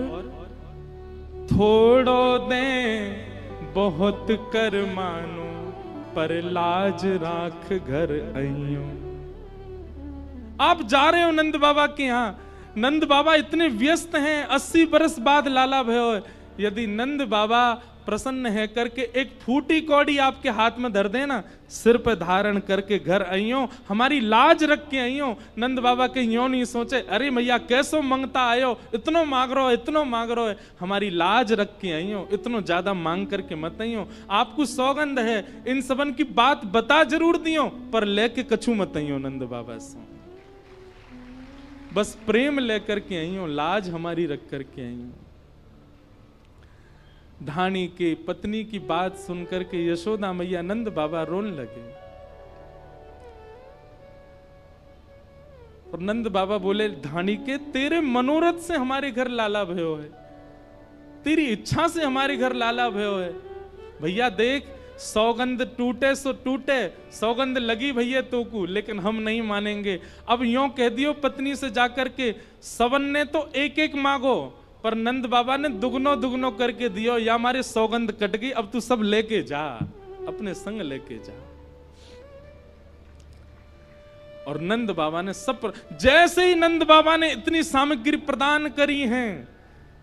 थोड़ो दे बहुत कर मानो, पर लाज राख घर आइयो। आप जा रहे हो नंद बाबा के यहाँ, नंद बाबा इतने व्यस्त हैं, 80 बरस बाद लाला भयो है। यदि नंद बाबा प्रसन्न है करके एक फूटी कौड़ी आपके हाथ में धर देना, सिर पे धारण करके घर आइयो, हमारी लाज रख के आइयो। नंद बाबा के यो नहीं सोचे, अरे भैया कैसो मंगता आयो, इतनो मांग रहो, इतनो मांग रहो है, हमारी लाज रख के आइयो, इतनो ज्यादा मांग करके मत आइयो। आपको सौगंध है, इन सबन की बात बता जरूर दियो, पर लेके कछु मत आइयो नंद बाबा से, बस प्रेम लेकर के आइयो, लाज हमारी रख करके आइयो। ढाणी के पत्नी की बात सुनकर के यशोदा मैया नंद बाबा रोने लगे और नंद बाबा बोले, ढाणी के तेरे मनोरथ से हमारे घर लाला भयो है, तेरी इच्छा से हमारे घर लाला भयो है। भैया देख, सौगंध टूटे सो टूटे, सौगंध लगी भैया तो को, लेकिन हम नहीं मानेंगे। अब यूं कह दियो पत्नी से जाकर के, सबन ने तो एक एक मांगो, पर नंद बाबा ने दुगनो दुगनो करके दियो, या हमारी सौगंध कट गई, अब तू सब लेके जा, अपने संग लेके जा। और नंद बाबा ने सब, जैसे ही नंद बाबा ने इतनी सामग्री प्रदान करी हैं,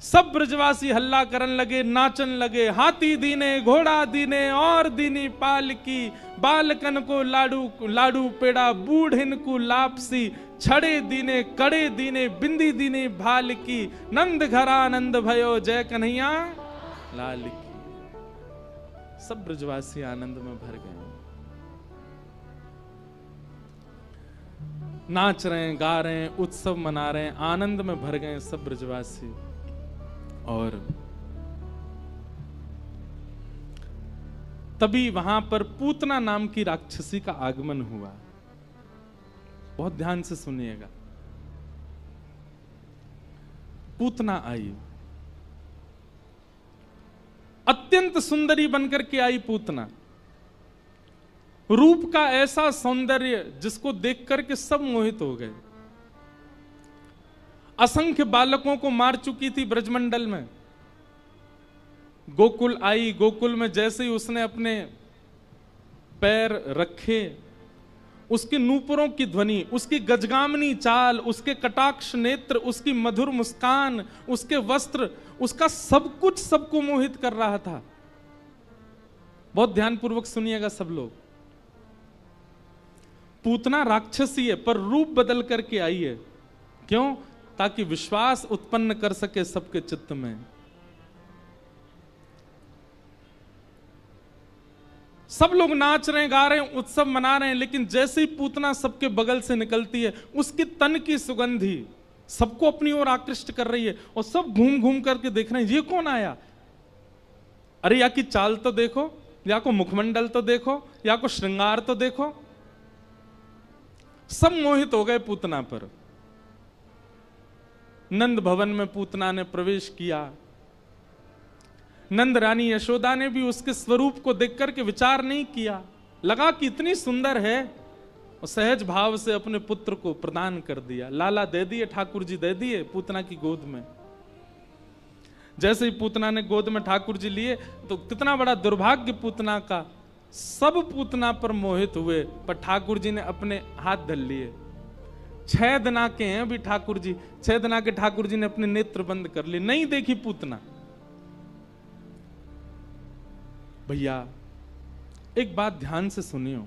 सब ब्रजवासी हल्ला करन लगे, नाचन लगे। हाथी दीने, घोड़ा दीने, और दीनी पालकी, बालकन को लाडू लाडू पेड़ा, बूढ़िन को लापसी, छड़े दीने, कड़े दीने, बिंदी दीने भाल की, नंद घर आनंद भयो, जय कन्हैया लाल की। सब ब्रजवासी आनंद में भर गए, नाच रहे हैं, गा रहे हैं, उत्सव मना रहे हैं, आनंद में भर गए सब ब्रजवासी। और तभी वहां पर पूतना नाम की राक्षसी का आगमन हुआ। बहुत ध्यान से सुनिएगा। पूतना आई, अत्यंत सुंदरी बनकर के आई पूतना। रूप का ऐसा सौंदर्य जिसको देख करके सब मोहित हो गए। असंख्य बालकों को मार चुकी थी ब्रजमंडल में। गोकुल आई, गोकुल में जैसे ही उसने अपने पैर रखे, उसके नूपुरों की ध्वनि, उसकी गजगामनी चाल, उसके कटाक्ष नेत्र, उसकी मधुर मुस्कान, उसके वस्त्र, उसका सब कुछ सबको मोहित कर रहा था। बहुत ध्यानपूर्वक सुनिएगा सब लोग। पूतना राक्षसी है पर रूप बदल करके आई है। क्यों? ताकि विश्वास उत्पन्न कर सके सबके चित्त में। सब लोग नाच रहे हैं, गा रहे हैं, उत्सव मना रहे हैं, लेकिन जैसे ही पूतना सबके बगल से निकलती है, उसकी तन की सुगंधी सबको अपनी ओर आकृष्ट कर रही है। और सब घूम घूम करके देख रहे हैं ये कौन आया। अरे या की चाल तो देखो, या को मुखमंडल तो देखो, या को श्रृंगार तो देखो। सब मोहित हो गए पूतना पर। नंद भवन में पूतना ने प्रवेश किया। नंद रानी यशोदा ने भी उसके स्वरूप को देख करके विचार नहीं किया, लगा कि इतनी सुंदर है, और सहज भाव से अपने पुत्र को प्रदान कर दिया। लाला दे दिए, ठाकुर जी दे दिए पूतना की गोद में। जैसे ही पूतना ने गोद में ठाकुर जी लिए, तो कितना बड़ा दुर्भाग्य पूतना का। सब पूतना पर मोहित हुए, पर ठाकुर जी ने अपने हाथ धर लिए। 6 दिना के हैं अभी ठाकुर जी, 6 दिना के ठाकुर जी ने अपने नेत्र बंद कर लिए, नहीं देखी पूतना। भैया एक बात ध्यान से सुनियो,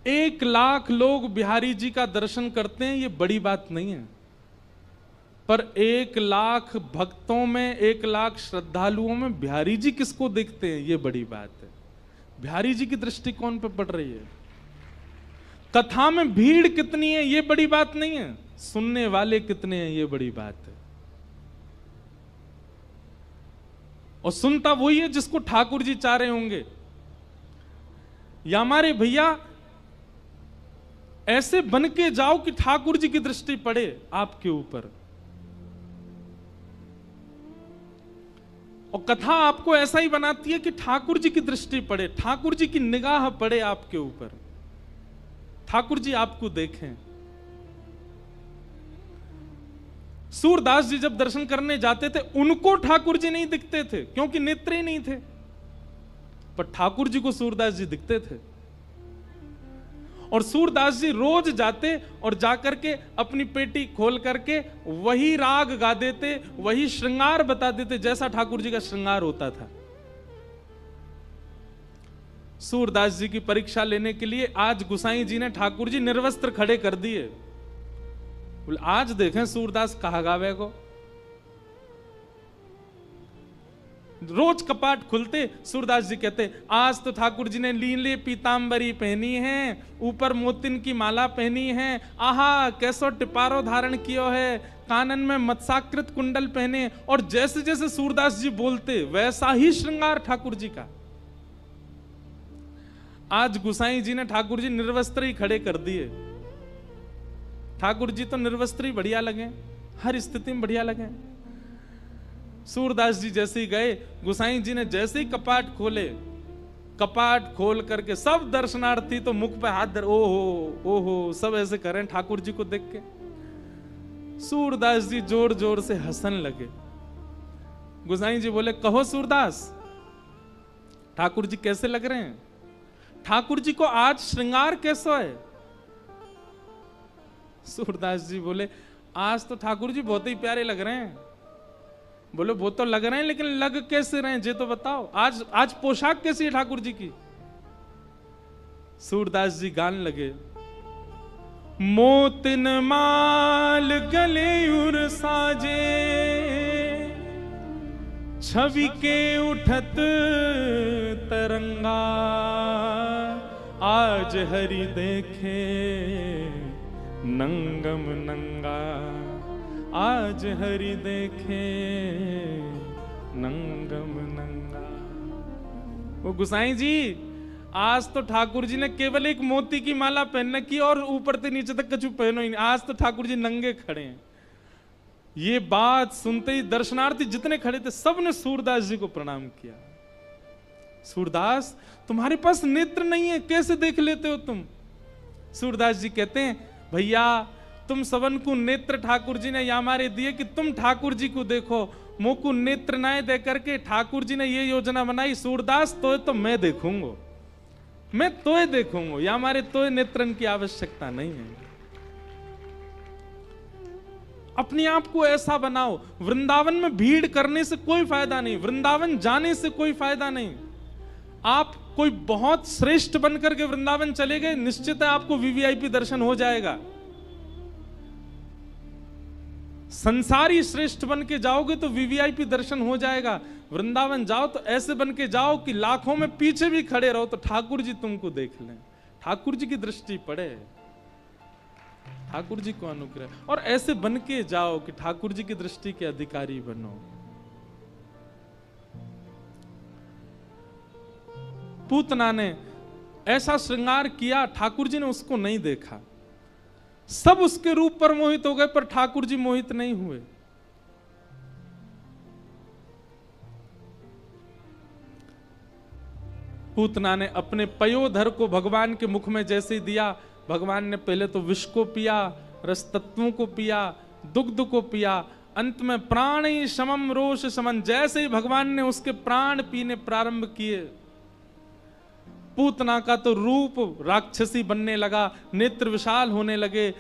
1 लाख लोग बिहारी जी का दर्शन करते हैं, ये बड़ी बात नहीं है। पर 1 लाख भक्तों में, 1 लाख श्रद्धालुओं में बिहारी जी किसको देखते हैं, ये बड़ी बात है। बिहारी जी की दृष्टि कौन पे पड़ रही है। कथा में भीड़ कितनी है ये बड़ी बात नहीं है, सुनने वाले कितने हैं ये बड़ी बात है। और सुनता वही है जिसको ठाकुर जी चाह रहे होंगे। या हमारे भैया ऐसे बन के जाओ कि ठाकुर जी की दृष्टि पड़े आपके ऊपर। और कथा आपको ऐसा ही बनाती है कि ठाकुर जी की दृष्टि पड़े, ठाकुर जी की निगाह पड़े आपके ऊपर, ठाकुर जी आपको देखें। सूरदास जी जब दर्शन करने जाते थे, उनको ठाकुर जी नहीं दिखते थे क्योंकि नेत्र ही नहीं थे, पर ठाकुर जी को सूरदास जी दिखते थे। और सूरदास जी रोज जाते और जाकर के अपनी पेटी खोल करके वही राग गा देते, वही श्रृंगार बता देते जैसा ठाकुर जी का श्रृंगार होता था। सूरदास जी की परीक्षा लेने के लिए आज गुसाई जी ने ठाकुर जी निर्वस्त्र खड़े कर दिए। आज देखें सूरदास कहा गावे को। रोज कपाट खुलते, सूरदास जी कहते आज तो ठाकुर जी ने नीले पीतांबरी पहनी है, ऊपर मोतिन की माला पहनी है, आहा कैसो टिपारो धारण कियो है, कानन में मत्स्याकृत कुंडल पहने। और जैसे जैसे सूरदास जी बोलते वैसा ही श्रृंगार ठाकुर जी का। आज गुसाई जी ने ठाकुर जी निर्वस्त्र ही खड़े कर दिए। ठाकुर जी तो निर्वस्त्र ही बढ़िया लगे, हर स्थिति में बढ़िया लगे। सूरदास जी जैसे ही गए, गुसाई जी ने जैसे ही कपाट खोले, कपाट खोल करके सब दर्शनार्थी तो मुख पे हाथ धर, ओहो ओहो सब ऐसे करें ठाकुर जी को देख के। सूरदास जी जोर जोर से हंसन लगे। गोसाई जी बोले, कहो सूरदास, ठाकुर जी कैसे लग रहे हैं? ठाकुर जी को आज श्रृंगार कैसा है? सूरदास जी बोले, आज तो ठाकुर जी बहुत ही प्यारे लग रहे हैं। बोले, वो तो लग रहे हैं, लेकिन लग कैसे रहे हैं ये तो बताओ। आज पोशाक कैसी है ठाकुर जी की? सूरदास जी गान लगे, मोतिन माल गले उर साजे, छवि के उठत तरंगा, आज हरि देखे नंगम नंगा, आज हरि देखे नंगम नंगा। वो गोसाई जी, आज तो ठाकुर जी ने केवल एक मोती की माला पहन रखी और ऊपर से नीचे तक कछु पहनो ही नहीं। आज तो ठाकुर जी नंगे खड़े हैं। ये बात सुनते ही दर्शनार्थी जितने खड़े थे सबने सूरदास जी को प्रणाम किया। सूरदास, तुम्हारे पास नेत्र नहीं है, कैसे देख लेते हो तुम? सूरदास जी कहते हैं, भैया तुम सबन को नेत्र ठाकुर जी ने या हमारे दिए कि तुम ठाकुर जी को देखो। मुंह को नेत्र ना दे करके ठाकुर जी ने ये योजना बनाई, सूरदास तो मैं देखूंगा, मैं तोय देखूंगा, या हमारे तोय नेत्रन की आवश्यकता नहीं है। अपने आप को ऐसा बनाओ। वृंदावन में भीड़ करने से कोई फायदा नहीं, वृंदावन जाने से कोई फायदा नहीं। आप कोई बहुत श्रेष्ठ बनकर के वृंदावन चले गए, निश्चित है आपको वीवीआईपी दर्शन हो जाएगा। संसारी श्रेष्ठ बन के जाओगे तो वीवीआईपी दर्शन हो जाएगा। वृंदावन जाओ तो ऐसे बन के जाओ कि लाखों में पीछे भी खड़े रहो तो ठाकुर जी तुमको देख लें, ठाकुर जी की दृष्टि पड़े, ठाकुर जी को अनुग्रह, और ऐसे बन के जाओ कि ठाकुर जी की दृष्टि के अधिकारी बनो। पूतना ने ऐसा श्रृंगार किया, ठाकुर जी ने उसको नहीं देखा। सब उसके रूप पर मोहित हो गए, पर ठाकुर जी मोहित नहीं हुए। पूतना ने अपने पयोधर को भगवान के मुख में जैसे ही दिया, भगवान ने पहले तो विष को पिया, रस तत्वों को पिया, दुग्ध को पिया, अंत में प्राणी समम रोष समन, जैसे ही भगवान ने उसके प्राण पीने प्रारंभ किए, पूतना का तो रूप राक्षसी बनने लगा, नेत्र विशाल होने लगे,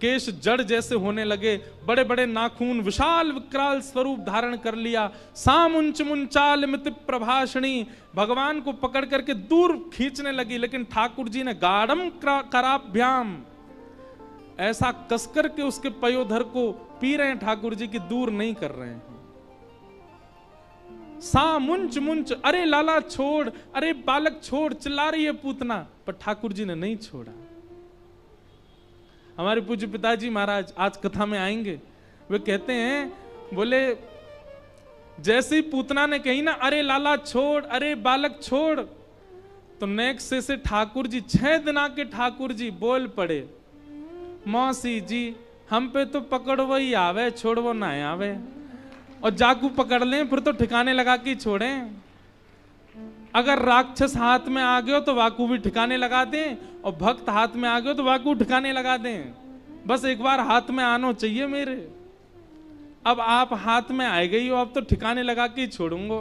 केश जड़ जैसे होने लगे, बड़े बड़े नाखून, विशाल विकराल स्वरूप धारण कर लिया। सामुंच मुंचाल मित प्रभाषणी, भगवान को पकड़ करके दूर खींचने लगी, लेकिन ठाकुर जी ने गाढ़म कराभ्याम, ऐसा कसकर के उसके पयोधर को पी रहे हैं ठाकुर जी की, दूर नहीं कर रहे हैं। सा मुंच मुंच, अरे लाला छोड़, अरे बालक छोड़, चिल्ला रही है पूतना, पर ठाकुर जी ने नहीं छोड़ा। हमारे पूज्य पिताजी महाराज आज कथा में आएंगे, वे कहते हैं, बोले जैसे ही पूतना ने कही ना, अरे लाला छोड़, अरे बालक छोड़, तो नेक्स्ट से ठाकुर जी, 6 दिना के ठाकुर जी बोल पड़े, मौसी जी हम पे तो पकड़ो ही आवे, छोड़ो ना आवे, और जाकू पकड़ लें फिर तो ठिकाने लगा के छोड़ें। अगर राक्षस हाथ में आ गए तो वाकू भी ठिकाने लगा दें, और भक्त हाथ में आ गए तो वाकू ठिकाने लगा दें। बस एक बार हाथ में आना चाहिए मेरे। अब आप हाथ में आए गई हो, अब तो ठिकाने लगा के ही छोड़ूंगा।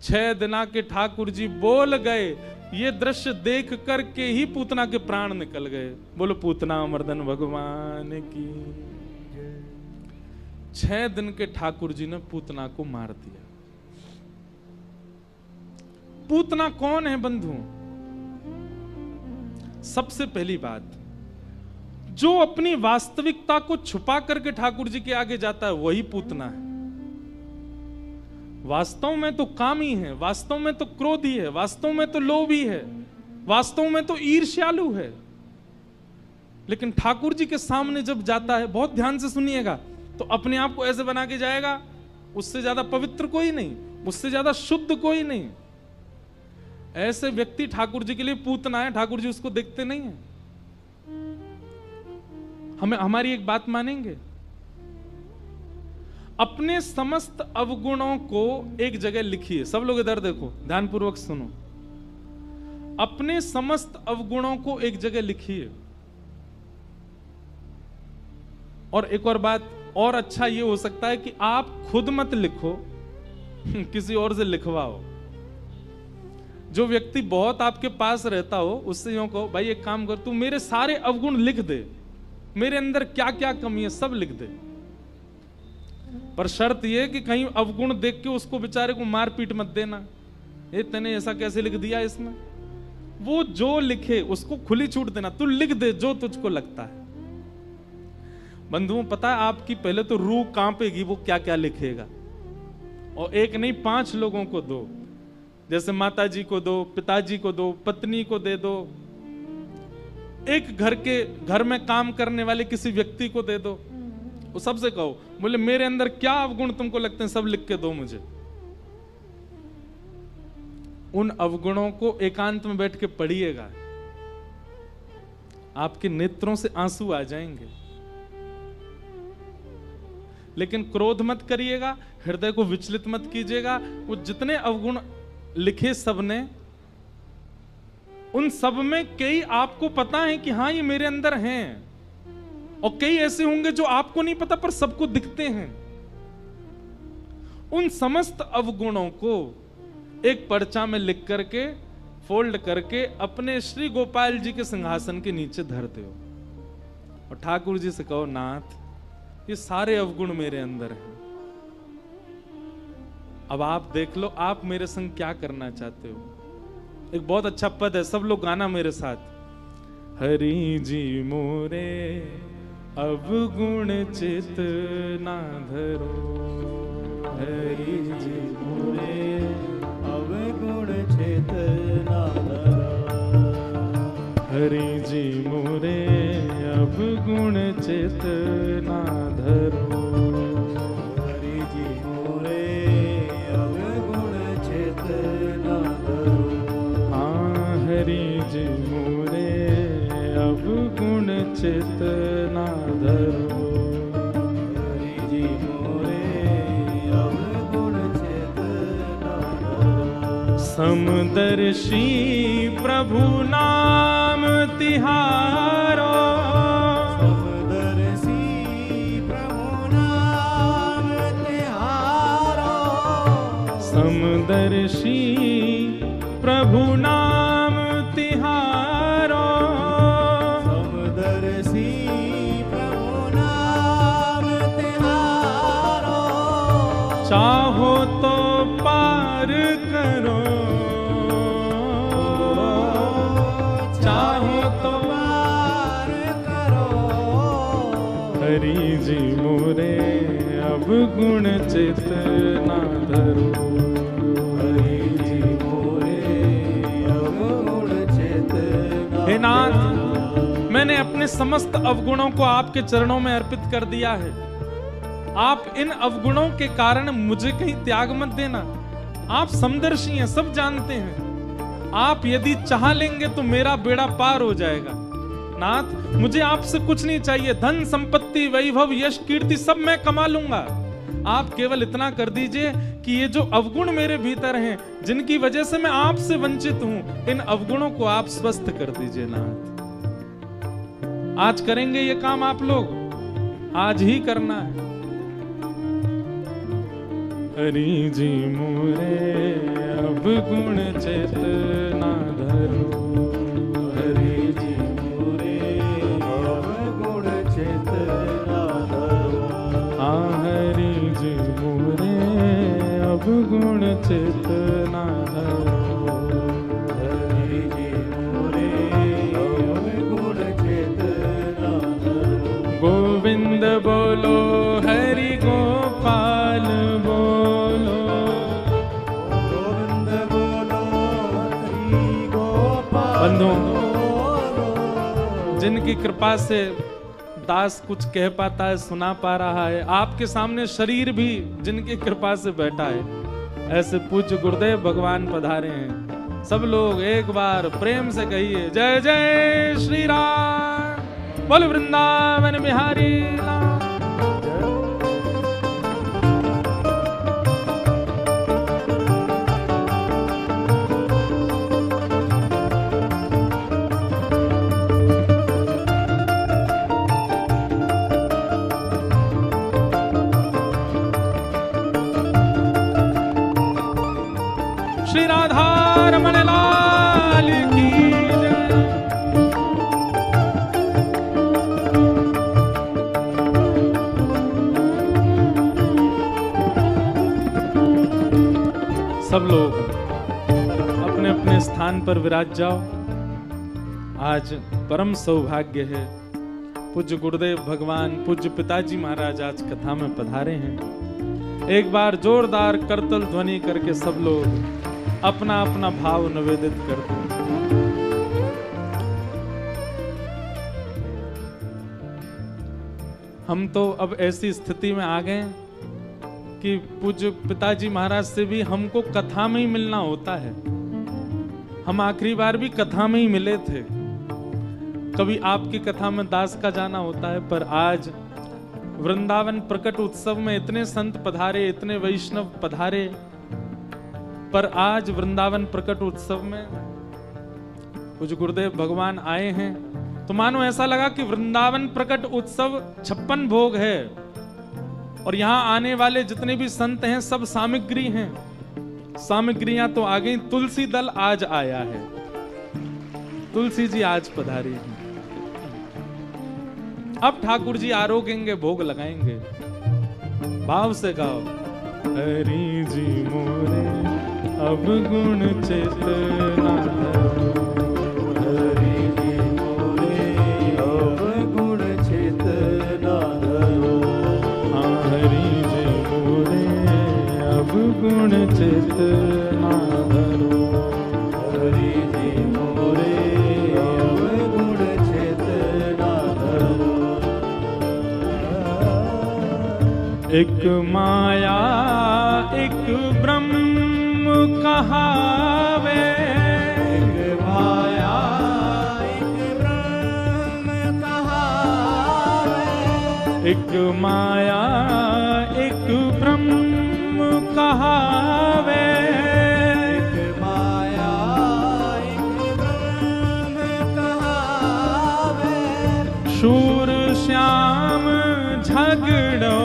6 दिना के ठाकुर जी बोल गए, ये दृश्य देख करके ही पूतना के प्राण निकल गए। बोलो पूतना मर्दन भगवान की। 6 दिन के ठाकुर जी ने पूतना को मार दिया। पूतना कौन है बंधु? सबसे पहली बात, जो अपनी वास्तविकता को छुपा करके ठाकुर जी के आगे जाता है वही पूतना है। वास्तव में तो कामी है, वास्तव में तो क्रोधी है, वास्तव में तो लोभी है, वास्तव में तो ईर्ष्यालु है, लेकिन ठाकुर जी के सामने जब जाता है, बहुत ध्यान से सुनिएगा, तो अपने आप को ऐसे बना के जाएगा, उससे ज्यादा पवित्र कोई नहीं, उससे ज्यादा शुद्ध कोई नहीं। ऐसे व्यक्ति ठाकुर जी के लिए पूतना है, ठाकुर जी उसको देखते नहीं है। हमारी एक बात मानेंगे, अपने समस्त अवगुणों को एक जगह लिखिए। सब लोग इधर देखो, ध्यानपूर्वक सुनो। अपने समस्त अवगुणों को एक जगह लिखिए। और एक और बात और अच्छा ये हो सकता है कि आप खुद मत लिखो, किसी और से लिखवाओ। जो व्यक्ति बहुत आपके पास रहता हो उससे यूं कहो, भाई एक काम कर, तू मेरे सारे अवगुण लिख दे, मेरे अंदर क्या क्या कमी है सब लिख दे। पर शर्त यह कि कहीं अवगुण देख के उसको बेचारे को मार पीट मत देना, ये तूने ऐसा कैसे लिख दिया इसमें। वो जो लिखे उसको खुली छूट देना, तू लिख दे जो तुझको लगता है। बंधुओं, पता है आपकी पहले तो रूह कांपेगी, वो क्या क्या लिखेगा। और एक नहीं 5 लोगों को दो, जैसे माता जी को दो, पिताजी को दो, पत्नी को दे दो, एक घर में काम करने वाले किसी व्यक्ति को दे दो। वो सबसे कहो, बोले मेरे अंदर क्या अवगुण तुमको लगते हैं सब लिख के दो मुझे। उन अवगुणों को एकांत में बैठ के पढ़िएगा, आपके नेत्रों से आंसू आ जाएंगे। लेकिन क्रोध मत करिएगा, हृदय को विचलित मत कीजिएगा। वो जितने अवगुण लिखे सबने, उन सब में कई आपको पता है कि हाँ ये मेरे अंदर हैं, और कई ऐसे होंगे जो आपको नहीं पता पर सबको दिखते हैं। उन समस्त अवगुणों को एक पर्चा में लिख करके फोल्ड करके अपने श्री गोपाल जी के सिंहासन के नीचे धर दो और ठाकुर जी से कहो, नाथ ये सारे अवगुण मेरे अंदर हैं, अब आप देख लो आप मेरे संग क्या करना चाहते हो। एक बहुत अच्छा पद है, सब लोग गाना मेरे साथ। हरि जी मोरे अवगुण चित ना धरो, हरि जी मोरे अवगुण चित ना धरो, हरि जी मोरे अवगुण चित ना धरो, हरि जी मोरे अवगुण चित ना धरो। हाँ हरि जी मोरे अवगुण चित ना धरो, हरि जी मोरे अवगुण चित ना धरो। समदर्शी प्रभु नाम तिहारो, समदर्शी प्रभु नाम तिहारो, समदर्शी प्रभु नाम तिहारो, समदर्शी प्रभु नाम तिहारो। चाहो तो पार करो, चाहो तो पार करो। हरि जी मोरे अवगुण चित ना धरो, हरि जी मोरे अवगुण चित ना हे नाथ, मैंने अपने समस्त अवगुणों को आपके चरणों में अर्पित कर दिया है। आप इन अवगुणों के कारण मुझे कहीं त्याग मत देना। आप समदर्शी हैं, सब जानते हैं। आप यदि चाह लेंगे तो मेरा बेड़ा पार हो जाएगा। नाथ, मुझे आपसे कुछ नहीं चाहिए, धन संपत्ति वैभव यश कीर्ति सब मैं कमा लूंगा। आप केवल इतना कर दीजिए कि ये जो अवगुण मेरे भीतर हैं, जिनकी वजह से मैं आपसे वंचित हूं, इन अवगुणों को आप स्वस्थ कर दीजिए। नाथ, आज करेंगे ये काम आप लोग, आज ही करना है। हरि जी मोरे अवगुण चित ना धरो, हरि जी मोरे अवगुण चित ना धरो। हाँ हरि जी मोरे अवगुण चित ना धरो, हरि जी मोरे अवगुण चित ना धरो। गोविंद बोलो हरि गोपाल बोलो, गोविंद बोलो हरि गोपाल बंधुओं, बोलो। जिनकी कृपा से दास कुछ कह पाता है, सुना पा रहा है, आपके सामने शरीर भी जिनकी कृपा से बैठा है, ऐसे पूज्य गुरुदेव भगवान पधारे हैं। सब लोग एक बार प्रेम से कहिए, जय जय श्री राम, बोल वृंदावन बिहारी लाल। स्थान पर विराज जाओ। आज परम सौभाग्य है, पूज्य गुरुदेव भगवान, पूज्य पिताजी महाराज आज कथा में पधारे हैं। एक बार जोरदार करतल ध्वनि करके सब लोग अपना अपना भाव निवेदित कर दें। हम तो अब ऐसी स्थिति में आ गए कि पूज्य पिताजी महाराज से भी हमको कथा में ही मिलना होता है। हम आखिरी बार भी कथा में ही मिले थे, कभी आपकी कथा में दास का जाना होता है, पर आज वृंदावन प्रकट उत्सव में इतने संत पधारे, इतने वैष्णव पधारे, पर आज वृंदावन प्रकट उत्सव में पूज्य गुरुदेव भगवान आए हैं तो मानो ऐसा लगा कि वृंदावन प्रकट उत्सव 56 भोग है और यहां आने वाले जितने भी संत हैं सब सामग्री हैं। सामग्रियां तो आ गई, तुलसी दल आज आया है, तुलसी जी आज पधारी हैं। अब ठाकुर जी आरोगेंगे, भोग लगाएंगे। भाव से गाओ, हरि जी मोरे अब गुण चेतना धरो, हरि जी मोरे अब गुण चेतना धरो, हाँ हरि जी मोरे अब गुण चेतना धरो, हरि जी मोरे अब गुण चेतना धरो। एक माया एक ब्रह्म कहावे, एक माया एक ब्रह्म कहावे, एक माया एक ब्रह्म कहावे, एक माया एक ब्रह्म कहावे, शूर श्याम झगड़ो,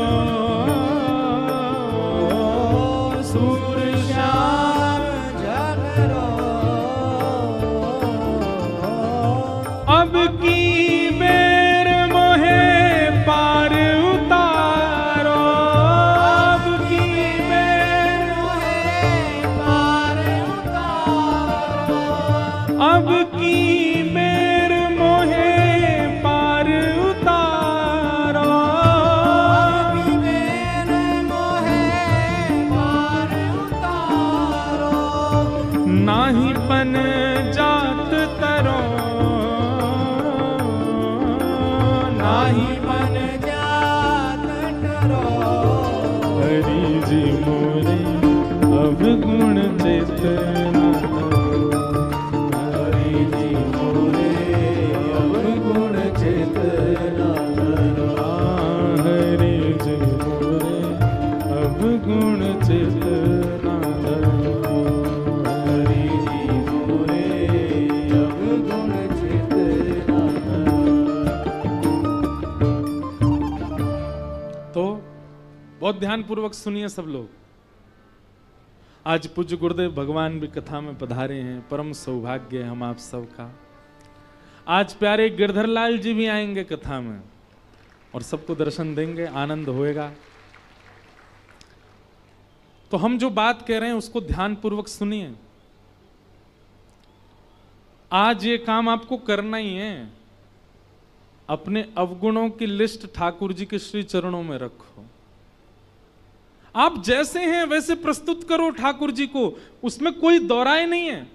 सूर श्याम झगड़ो, अब की बेर मोहे पार उतारो, अब की बेर मोहे पार उतारो, अब की बेर मोहे पार उतारो, अभी मेरे मोहे पार उतारो, नाही पन जात तरो, नाही मन जात डरो, हरि जी मोरे अब गुण चेतना धरो, हरि जी मोरे अब गुण चेतना धरो, हरि जी मोरे अब गुण चेतना धरो, हरि जी मोरे अब गुण चेतना धरो। तो बहुत ध्यान पूर्वक सुनिए सब लोग। आज पूज्य गुरुदेव भगवान भी कथा में पधारे हैं, परम सौभाग्य है हम आप सबका। आज प्यारे गिरधर लाल जी भी आएंगे कथा में और सबको दर्शन देंगे, आनंद होएगा। तो हम जो बात कह रहे हैं उसको ध्यान पूर्वक सुनिए। आज ये काम आपको करना ही है, अपने अवगुणों की लिस्ट ठाकुर जी के श्री चरणों में रखो। आप जैसे हैं वैसे प्रस्तुत करो ठाकुर जी को, उसमें कोई दौराए नहीं है।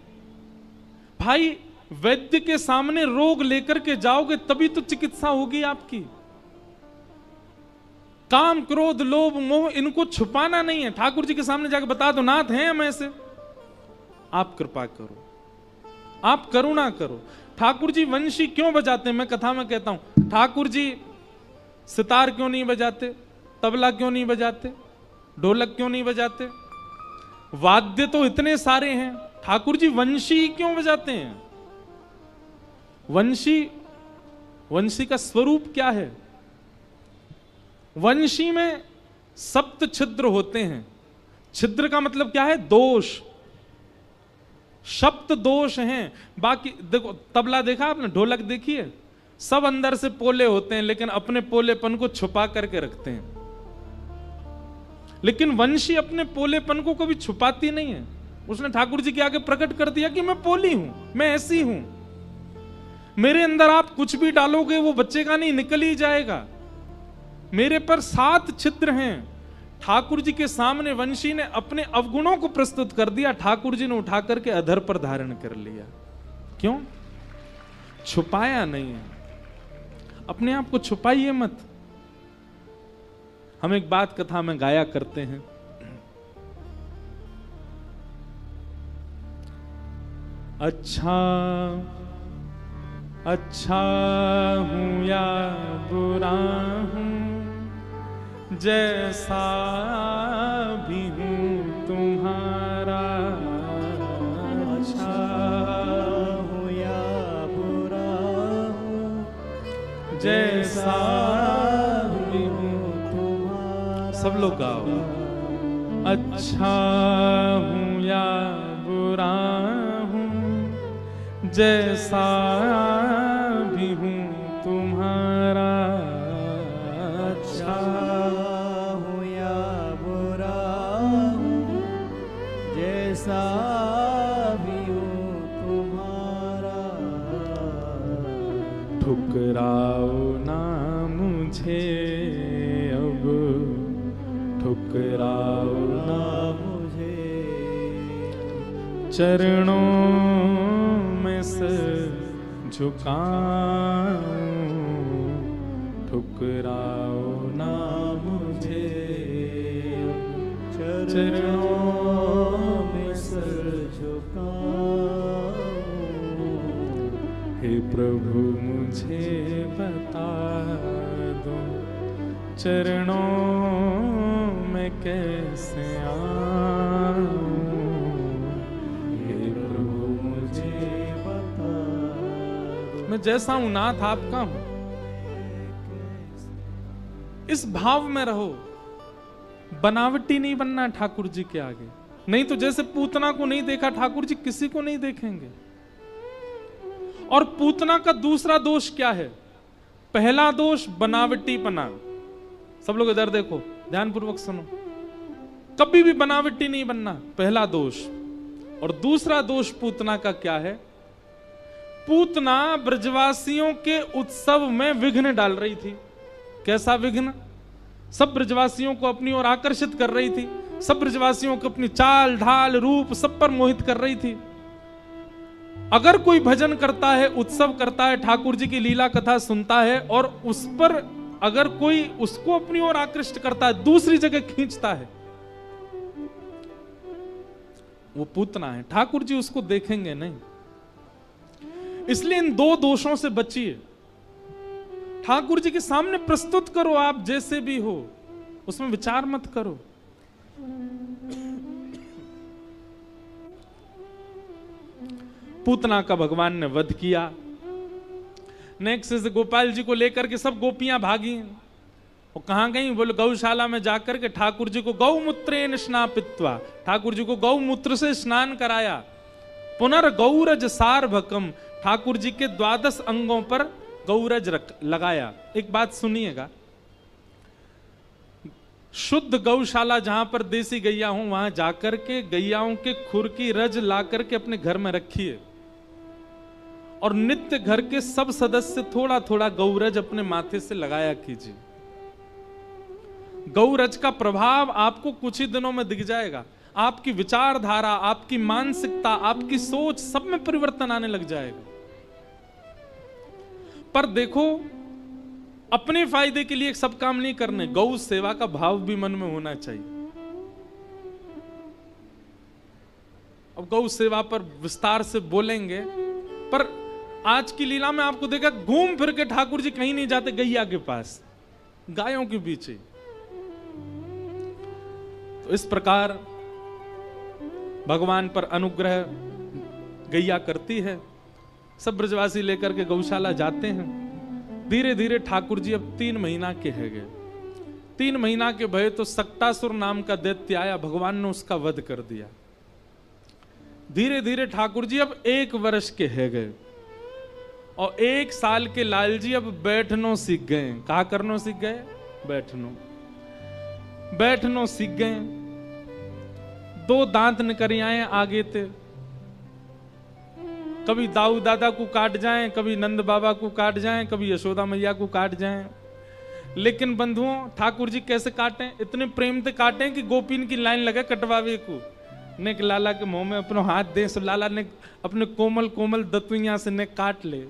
भाई वैद्य के सामने रोग लेकर के जाओगे तभी तो चिकित्सा होगी आपकी। काम क्रोध लोभ मोह इनको छुपाना नहीं है, ठाकुर जी के सामने जाकर बता दो नाथ हैं हम ऐसे। आप कृपा करो, आप करुणा करो। ठाकुर जी वंशी क्यों बजाते हैं? मैं कथा में कहता हूं, ठाकुर जी सितार क्यों नहीं बजाते, तबला क्यों नहीं बजाते, ढोलक क्यों नहीं बजाते? वाद्य तो इतने सारे हैं, ठाकुर जी वंशी क्यों बजाते हैं? वंशी का स्वरूप क्या है? वंशी में सप्त छिद्र होते हैं। छिद्र का मतलब क्या है? दोष, सप्त दोष हैं। बाकी देखो, तबला देखा आपने, ढोलक देखी है, सब अंदर से पोले होते हैं लेकिन अपने पोलेपन को छुपा करके रखते हैं। लेकिन वंशी अपने पोलेपन को कभी छुपाती नहीं है, उसने ठाकुर जी के आगे प्रकट कर दिया कि मैं पोली हूं, मैं ऐसी हूं, मेरे अंदर आप कुछ भी डालोगे वो बच्चेगा नहीं, निकल ही जाएगा। मेरे पर 7 छिद्र हैं। ठाकुर जी के सामने वंशी ने अपने अवगुणों को प्रस्तुत कर दिया, ठाकुर जी ने उठा करके अधर पर धारण कर लिया। क्यों? छुपाया नहीं है। अपने आप को छुपाइए मत। हम एक बात कथा में गाया करते हैं, अच्छा अच्छा हूं या बुरा हूं, जैसा भी हूं तुम्हारा, अच्छा हूं या बुरा हूं, जैसा भी हूं तुम्हारा। सब लोग गाओ, अच्छा हूं या बुरा हूं, जैसा भी हूं तुम्हारा, अच्छा हूं या बुरा हूं, जैसा भी हूं तुम्हारा। ठुकराओ ना मुझे अब, ठुकराओ ना मुझे, चरणों में सिर झुकाऊं, ठुकराओ ना मुझे, चरणों में सिर झुकाऊं। हे प्रभु मुझे बता दो, चरणों में कैसे आऊं, हे प्रभु मुझे बता दो। मैं जैसा हूं नाथ आपका हूं। इस भाव में रहो, बनावटी नहीं बनना ठाकुर जी के आगे। नहीं तो जैसे पूतना को नहीं देखा ठाकुर जी किसी को नहीं देखेंगे। और पूतना का दूसरा दोष क्या है? पहला दोष बनावटीपना। सब लोग इधर देखो, ध्यानपूर्वक सुनो, कभी भी बनावटी नहीं बनना, पहला दोष। और दूसरा दोष पूतना का क्या है? पूतना ब्रजवासियों के उत्सव में विघ्न डाल रही थी। कैसा विघ्न? सब ब्रजवासियों को अपनी ओर आकर्षित कर रही थी, सब ब्रजवासियों को अपनी चाल ढाल रूप सब पर मोहित कर रही थी। अगर कोई भजन करता है, उत्सव करता है, ठाकुर जी की लीला कथा सुनता है और उस पर अगर कोई उसको अपनी ओर आकृष्ट करता है, दूसरी जगह खींचता है, वो पूतना है। ठाकुर जी उसको देखेंगे नहीं। इसलिए इन दो दोषों से बचिए। ठाकुर जी के सामने प्रस्तुत करो, आप जैसे भी हो, उसमें विचार मत करो। पूतना का भगवान ने वध किया। नेक्स्ट से गोपाल जी को लेकर के सब गोपियां भागी। वो कहां गई? बोले गौशाला में जाकर के ठाकुर जी को गौमूत्रेण स्नापित्वा, ठाकुर जी को गौमूत्र से स्नान कराया। पुनर्गौरज सार्वकम, ठाकुर जी के 12 अंगों पर गौरज लगाया। एक बात सुनिएगा, शुद्ध गौशाला जहां पर देसी गैया हो, वहां जाकर के गैयाओं के खुर की रज ला करके अपने घर में रखिए और नित्य घर के सब सदस्य थोड़ा थोड़ा गौरज अपने माथे से लगाया कीजिए। गौरज का प्रभाव आपको कुछ ही दिनों में दिख जाएगा। आपकी विचारधारा, आपकी मानसिकता, आपकी सोच, सब में परिवर्तन आने लग जाएगा। पर देखो, अपने फायदे के लिए सब काम नहीं करने, गौ सेवा का भाव भी मन में होना चाहिए। अब गौ सेवा पर विस्तार से बोलेंगे, पर आज की लीला में आपको देखा घूम फिर के ठाकुर जी कहीं नहीं जाते, गैया के पास, गायों के पीछे। तो इस प्रकार भगवान पर अनुग्रह गैया करती है। सब ब्रजवासी लेकर के गौशाला जाते हैं। धीरे धीरे ठाकुर जी अब 3 महीना के है गए। 3 महीना के भय तो सक्तासुर नाम का दैत्य आया, भगवान ने उसका वध कर दिया। धीरे धीरे ठाकुर जी अब 1 वर्ष के है गए और 1 साल के लाल जी अब बैठनो सीख गए। कहा करनो सीख गए? बैठनो सीख गए। 2 दांत निकल आए आगे थे, कभी दाऊ दादा को काट जाएं, कभी नंद बाबा को काट जाएं, कभी यशोदा मैया को काट जाएं। लेकिन बंधुओं ठाकुर जी कैसे काटे? इतने प्रेम से काटे कि गोपीन की लाइन लगे कटवावे को। ने लाला के मुंह में अपना हाथ दे, सो लाला ने अपने कोमल कोमल दतुइया से ने काट ले।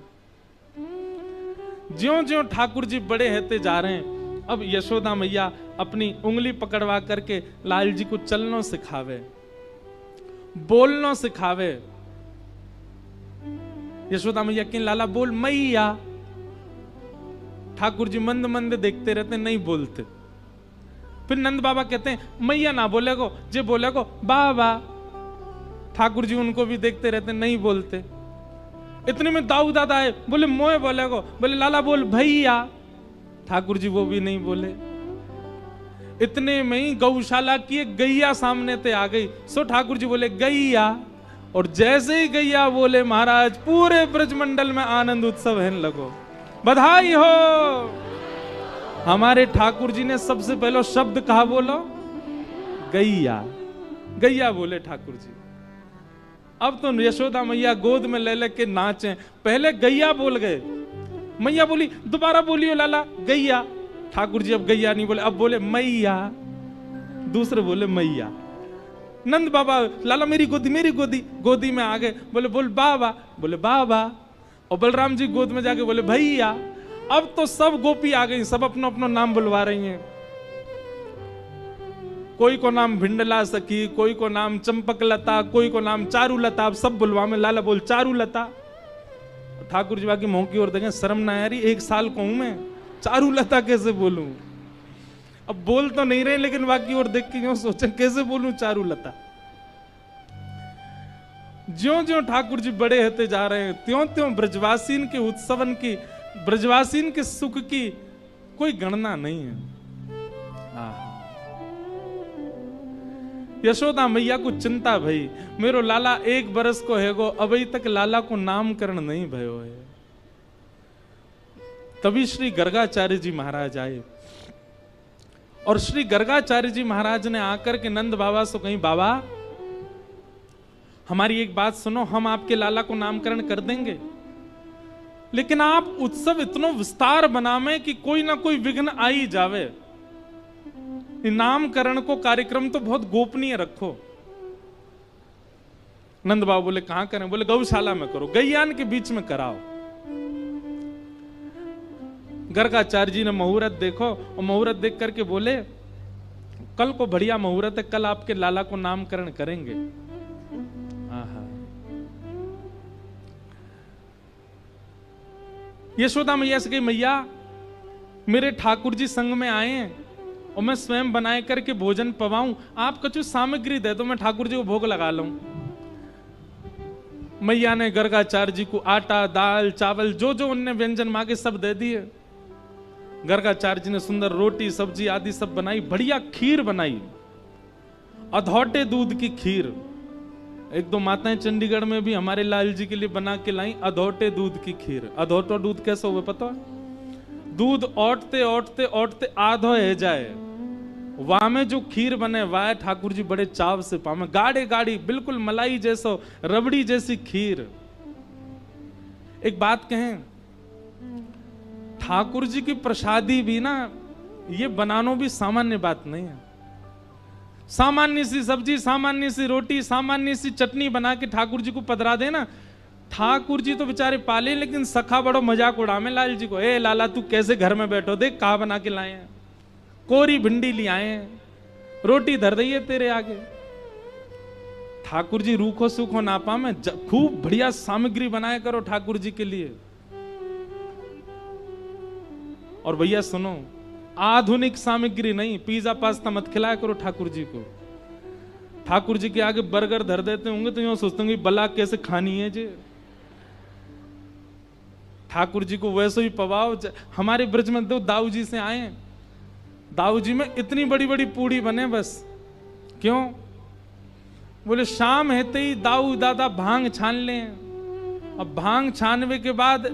ज्यों ज्यों ठाकुर जी बड़े होते जा रहे हैं, अब यशोदा मैया अपनी उंगली पकड़वा करके लाल जी को चलना सिखावे, बोलना सिखावे। यशोदा मैया कि लाला बोल मैया। ठाकुर जी मंद मंद देखते रहते, नहीं बोलते। फिर नंद बाबा कहते हैं मैया ना बोले को, जे बोले को बाबा। ठाकुर जी उनको भी देखते रहते, नहीं बोलते। इतने में दाऊ दादा आए, बोले मोए बोले को, बोले लाला बोल भैया। ठाकुर जी वो भी नहीं बोले। इतने में ही गौशाला की एक गैया सामने ते आ गई। सो ठाकुर जी बोले गैया, और जैसे ही गैया बोले महाराज पूरे ब्रजमंडल में आनंद उत्सव है लगो। बधाई हो। हमारे ठाकुर जी ने सबसे पहले शब्द कहा बोलो? गैया। गैया बोले ठाकुर जी। अब तो यशोदा मैया गोद में ले लेके नाचे। पहले गैया बोल गए, मैया बोली दोबारा बोलियो लाला गैया। ठाकुर जी अब गैया नहीं बोले, अब बोले मैया। दूसरे बोले मैया। नंद बाबा लाला मेरी गोदी मेरी गोदी, गोदी में आ गए, बोले बोल बाबा, बोले बाबा। और बलराम जी गोद में जाके बोले भैया। अब तो सब गोपी आ गई, सब अपना अपना नाम बुलवा रही हैं। कोई को नाम भिंडला सखी, कोई को नाम चंपक लता, कोई को नाम चारू लता। अब सब बुलवा में लाला बोल चारू लता। ठाकुर जी बाकी मुंह की ओर देखें, शर्म ना यारी, 1 साल को हूं मैं, चारू लता कैसे बोलूं? अब बोल तो नहीं रहे, लेकिन बाकी ओर देख के यूं सोचे कैसे बोलूं चारू लता। ज्यों ज्यों ठाकुर जी बड़े होते जा रहे हैं, त्यों त्यों ब्रजवासीन के उत्सवन की, ब्रजवासीन के सुख की कोई गणना नहीं है। यशोदा मैया को चिंता भई, मेरो लाला 1 बरस को हैगो, अभी तक लाला को नामकरण नहीं भयो है। तभी श्री गर्गाचार्य जी महाराज आए, और श्री गर्गाचार्य जी महाराज ने आकर के नंद बाबा से कहीं, बाबा हमारी एक बात सुनो, हम आपके लाला को नामकरण कर देंगे, लेकिन आप उत्सव इतना विस्तार बनावे कि कोई ना कोई विघ्न आ ही जावे। नामकरण को कार्यक्रम तो बहुत गोपनीय रखो। नंद बाबा बोले कहां करें? बोले गौशाला में करो, गैयान के बीच में कराओ। गर्गाचार्य जी ने मुहूर्त देखो, और मुहूर्त देख करके बोले कल को बढ़िया मुहूर्त है, कल आपके लाला को नामकरण करेंगे। यशोदा मैया से कही, मैया मेरे ठाकुर जी संग में आए हैं और मैं स्वयं बनाए करके भोजन पवाऊं, आप कुछ सामग्री दे दो, मैं ठाकुर जी को भोग लगा लूं। मैया ने गर्गाचार्य जी को आटा, दाल, चावल, जो जो उनने व्यंजन मांगे सब दे दिए। गर्गाचार्य जी ने सुंदर रोटी, सब्जी आदि सब बनाई, बढ़िया खीर बनाई, अधौटे दूध की खीर। 1-2 माताएं चंडीगढ़ में भी हमारे लाल जी के लिए बना के लाई अधौटे दूध की खीर। अधौटा दूध कैसे हुए पता है? दूध औटते औटते औटते आधो है जाए, वहां में जो खीर बने वाह ठाकुर जी बड़े चाव से पावे। गाढ़े गाढ़ी बिल्कुल मलाई जैसो, रबड़ी जैसी खीर। एक बात कहें, ठाकुर जी की प्रसादी भी ना, ये बनाना भी सामान्य बात नहीं है। सामान्य सी सब्जी, सामान्य सी रोटी, सामान्य सी चटनी बना के ठाकुर जी को पधरा देना, ठाकुर जी तो बेचारे पाले, लेकिन सखा बड़ो मजाक उड़ावे लाल जी को। ए लाला तू कैसे घर में बैठो, देख कहा बना के लाए हैं, कोरी भिंडी ले आए हैं, रोटी धर दइए तेरे आगे। ठाकुर जी रूखो सूखो ना पावे, खूब बढ़िया सामग्री बनाया करो ठाकुर जी के लिए। और भैया सुनो, आधुनिक सामग्री नहीं, पिज्जा पास्ता मत खिलाया करो ठाकुर जी को। ठाकुर जी के आगे बर्गर धर देते होंगे तो यूं सोचते होंगे बला कैसे खानी है जी। ठाकुर जी को वैसे ही पवाओ। हमारे ब्रज में दो दाऊ जी से आए, दाऊ जी में इतनी बड़ी बड़ी पूड़ी बने बस। क्यों? बोले शाम हेते ही दाऊ दादा भांग छान लें, अब भांग छानवे के बाद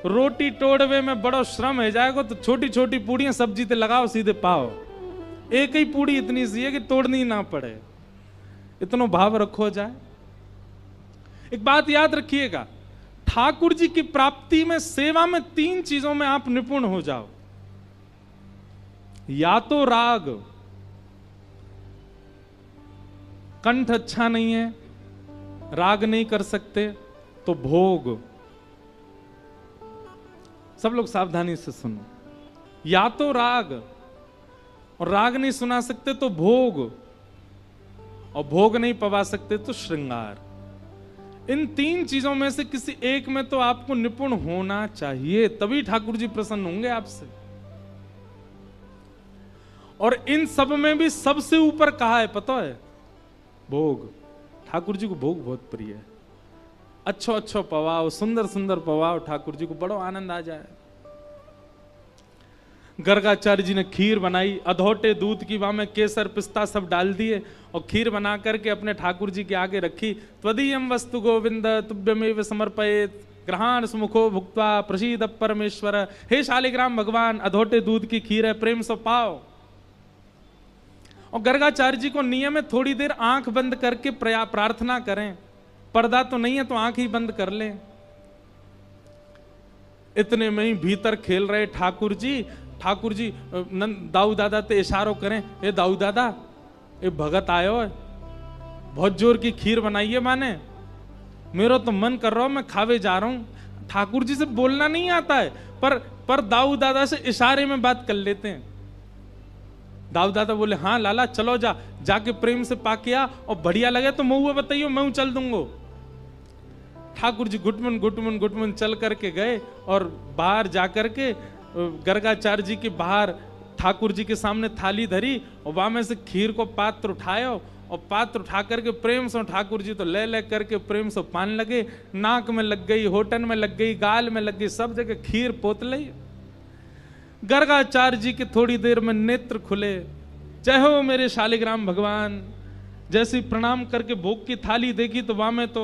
रोटी तोड़वे में बड़ो श्रम है जाएगा, तो छोटी छोटी पूड़ियां सब्जी ते लगाओ सीधे पाओ। एक ही पूड़ी इतनी सी है कि तोड़नी ना पड़े। इतना भाव रखो जाए। एक बात याद रखिएगा, ठाकुर जी की प्राप्ति में, सेवा में 3 चीजों में आप निपुण हो जाओ। या तो राग, कंठ अच्छा नहीं है, राग नहीं कर सकते, तो भोग। सब लोग सावधानी से सुनो। या तो राग, और राग नहीं सुना सकते तो भोग, और भोग नहीं पवा सकते तो श्रृंगार। इन 3 चीजों में से किसी एक में तो आपको निपुण होना चाहिए, तभी ठाकुर जी प्रसन्न होंगे आपसे। और इन सब में भी सबसे ऊपर कहा है पता है? भोग। ठाकुर जी को भोग बहुत प्रिय है। अच्छो अच्छो पवाओ, सुंदर सुंदर पवाओ, ठाकुर जी को बड़ो आनंद आ जाए। गर्गाचार्य जी ने खीर बनाई, अधोटे दूध की, वहां में केसर पिस्ता सब डाल दिए और खीर बना करके अपने ठाकुर जी के आगे रखी। त्वदीयम वस्तु गोविंद तुभ्यमेव समर्पयेत ग्रहाण सुमुखो भुक्त्वा प्रसीद परमेश्वर। हे शालिग्राम भगवान, अधोटे दूध की खीर है, प्रेम से पाओ। और गर्गाचार्य जी को नियम है थोड़ी देर आंख बंद करके प्रार्थना करें। पर्दा तो नहीं है तो आंख ही बंद कर लें। इतने में ही भीतर खेल रहे ठाकुर जी दाऊ दादा ते इशारों करें, ए दाऊ दादा, ए भगत आयो है, बहुत जोर की खीर बनाई है माने, मेरा तो मन कर रहा हूं, मैं खावे जा रहा हूं। ठाकुर जी से बोलना नहीं आता है, पर दाऊ दादा से इशारे में बात कर लेते हैं। दाऊ दादा बोले, हाँ लाला चलो जाके प्रेम से पाके आ, और बढ़िया लगे तो महुआ बताइयो, मैं चल दूंगो। ठाकुर जी गुटमुन चल करके गए और बाहर जाकर के गर्गाचार्य जी के बाहर ठाकुर जी के सामने थाली धरी और वहां में से खीर को पात्र उठायो, और पात्र उठा करके प्रेम से ठाकुर जी तो ले करके प्रेम से पान लगे। नाक में लग गई, होठन में लग गई, गाल में लग गई, सब जगह खीर पोत ली। गर्गाचार्य जी के थोड़ी देर में नेत्र खुले, जय हो मेरे शालिग्राम भगवान। जैसे प्रणाम करके भोग की थाली देखी तो वहां में तो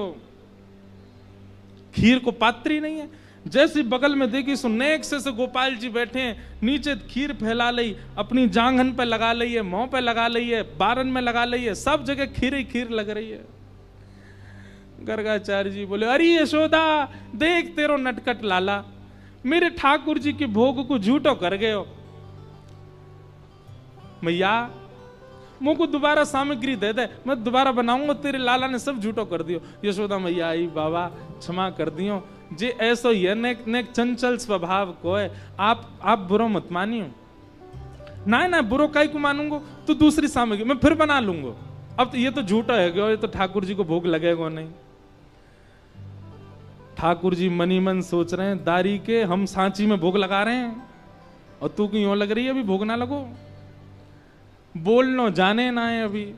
खीर को पात्र ही नहीं है। जैसे बगल में देखी सो नेक से गोपाल जी बैठे हैं, नीचे खीर फैला ली, अपनी जांघन पे लगा ली है, मुंह पे लगा ली है, बारन में लगा ली है, सब जगह खीर ही खीर लग रही है। गर्गाचार्य जी बोले, अरे यशोदा देख तेरो नटकट लाला, मेरे ठाकुर जी के भोग को झूठो कर गए हो। मैया मुझको दोबारा सामग्री दे दे, मैं दोबारा बनाऊंगा, तेरे लाला ने सब झूठो कर दियो। यशोदा मैया आई, बाबा क्षमा कर दियो, जे ऐसो ये नेक चंचल स्वभाव को है, आप बुरो मत मानियो। ना बुरो काई को मानूंगो, तो दूसरी सामग्री मैं फिर बना लूंगा। अब तो ये तो झूठा है, ये तो ठाकुर जी को भोग लगेगा नहीं। ठाकुर जी मनी मन सोच रहे हैं, दारी के हम सांची में भोग लगा रहे हैं और तू क्यों लग रही है, अभी भोग ना लगो, बोलनो जाने ना है अभी।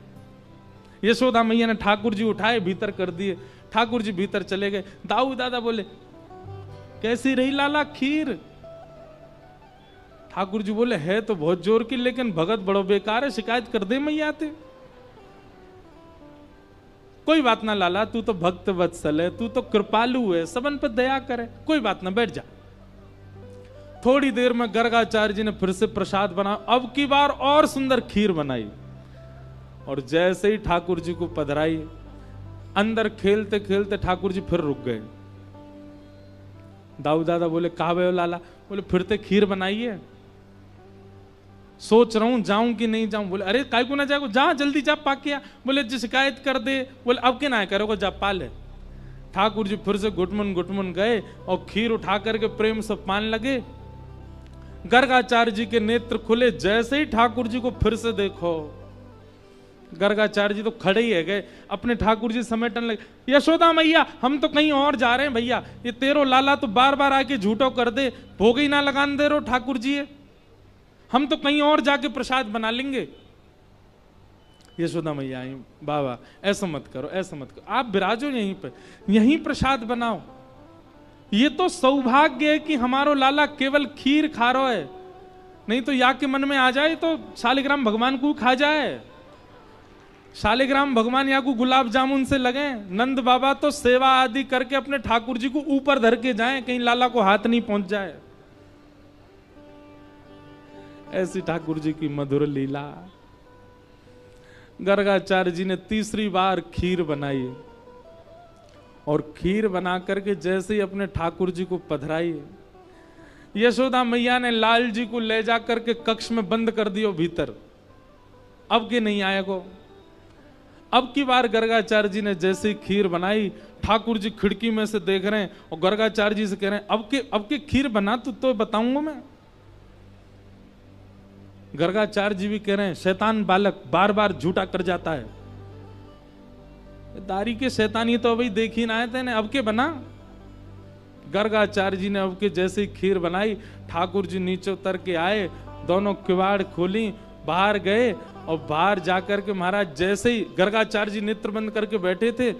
यशोदा मैया ने ठाकुर जी उठाए भीतर कर दिए। ठाकुर जी भीतर चले गए। दाऊ दादा बोले, कैसी रही लाला खीर? ठाकुर जी बोले, है तो बहुत जोर की, लेकिन भगत बड़ो बेकार है, शिकायत कर दे मैया आते। कोई बात ना लाला, तू तो भक्त वत्सल है, तू तो कृपालु है, सबन पर दया करे, कोई बात ना, बैठ जा। थोड़ी देर में गर्गाचार्य जी ने फिर से प्रसाद बना, अब की बार और सुंदर खीर बनाई, और जैसे ही ठाकुर जी को पधराई, अंदर खेलते खेलते ठाकुर जी फिर रुक गए। दाऊ दादा बोले, कहा गए हो लाला? बोले, फिर ते खीर बनाई है, सोच रहा हूं जाऊं कि नहीं जाऊं। बोले, अरे काय को ना जाओ, जा जल्दी जा पाके आ। बोले, जी शिकायत कर दे। बोले, अब के ना करोगे, जा पा ले। ठाकुर जी फिर से गुटमुन गए और खीर उठा करके प्रेम से पान लगे। गर्गाचार्य जी के नेत्र खुले, जैसे ही ठाकुर जी को फिर से देखो, गर्गाचार्य जी तो खड़े ही है गए, अपने ठाकुर जी समेटने लगे। यशोदा मैया, हम तो कहीं और जा रहे हैं भैया, ये तेरो लाला तो बार बार आके झूठो कर दे, भोग ही ना लगान दे रो ठाकुर जी, हम तो कहीं और जाके प्रसाद बना लेंगे। यशोदा मैया आई, बाबा ऐसा मत करो, ऐसा मत करो, आप विराजो यहीं पे, यहीं प्रसाद बनाओ। ये तो सौभाग्य है कि हमारो लाला केवल खीर खा रहा है, नहीं तो या के मन में आ जाए तो शालिग्राम भगवान को खा जाए। शालिग्राम भगवान या को गुलाब जामुन से लगे, नंद बाबा तो सेवा आदि करके अपने ठाकुर जी को ऊपर धर के जाएं, कहीं लाला को हाथ नहीं पहुंच जाए। ऐसी ठाकुर जी की मधुर लीला। गर्गाचार्य जी ने तीसरी बार खीर बनाई और खीर बना करके जैसे ही अपने ठाकुर जी को पधराई, यशोदा मैया ने लाल जी को ले जा करके कक्ष में बंद कर दियो भीतर, अब के नहीं आएगो। अब की बार गर्गाचार्य जी ने जैसे ही खीर बनाई, ठाकुर जी खिड़की में से देख रहे हैं और गर्गाचार्य जी से कह रहे हैं अब के खीर बना तो बताऊंगा मैं। गर्गाचार्य जी भी कह रहे हैं शैतान बालक बार बार झूठा कर जाता है, दारी के शैतानी तो अभी देख ही ना आए थे, अब के बना। गर्गाचार्य जी ने अब के जैसे ही खीर बनाई, ठाकुर जी नीचे उतर के आए, दोनों किवाड़ खोली, बाहर गए और बाहर जाकर के महाराज जैसे ही गर्गाचार्य जी नेत्र बंद करके बैठे थे,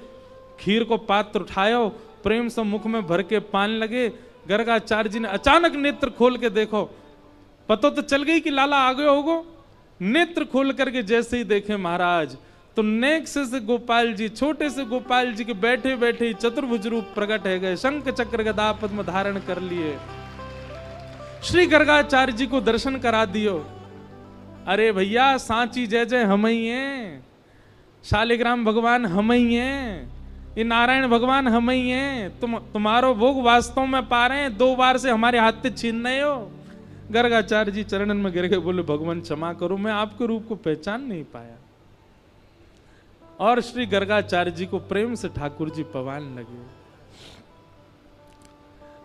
खीर को पात्र उठायो, प्रेम से मुख में भर के पान लगे। गर्गाचार्य जी ने अचानक नेत्र खोल के देखो, पता तो चल गई कि लाला आ गए होगो। नेत्र खोल करके जैसे ही देखे महाराज तो नेक से गोपाल जी, छोटे से गोपाल जी के बैठे बैठे ही चतुर्भुज रूप प्रकट है गए, शंख चक्र गदा पद्म धारण कर लिए। श्री गर्गाचार्य जी को दर्शन करा दियो। अरे भैया सांची जय जय हम ही हैं, शालिग्राम भगवान हम ही हैं, ये नारायण भगवान हम ही हैं, तुम्हारो भोग वास्तव में पा रहे हैं, 2 बार से हमारे हाथ से छीन रहे हो। गर्गाचार्य जी चरणन में गिर के बोले भगवान क्षमा करो, मैं आपके रूप को पहचान नहीं पाया। और श्री गर्गाचार्य जी को प्रेम से ठाकुर जी पवान लगे।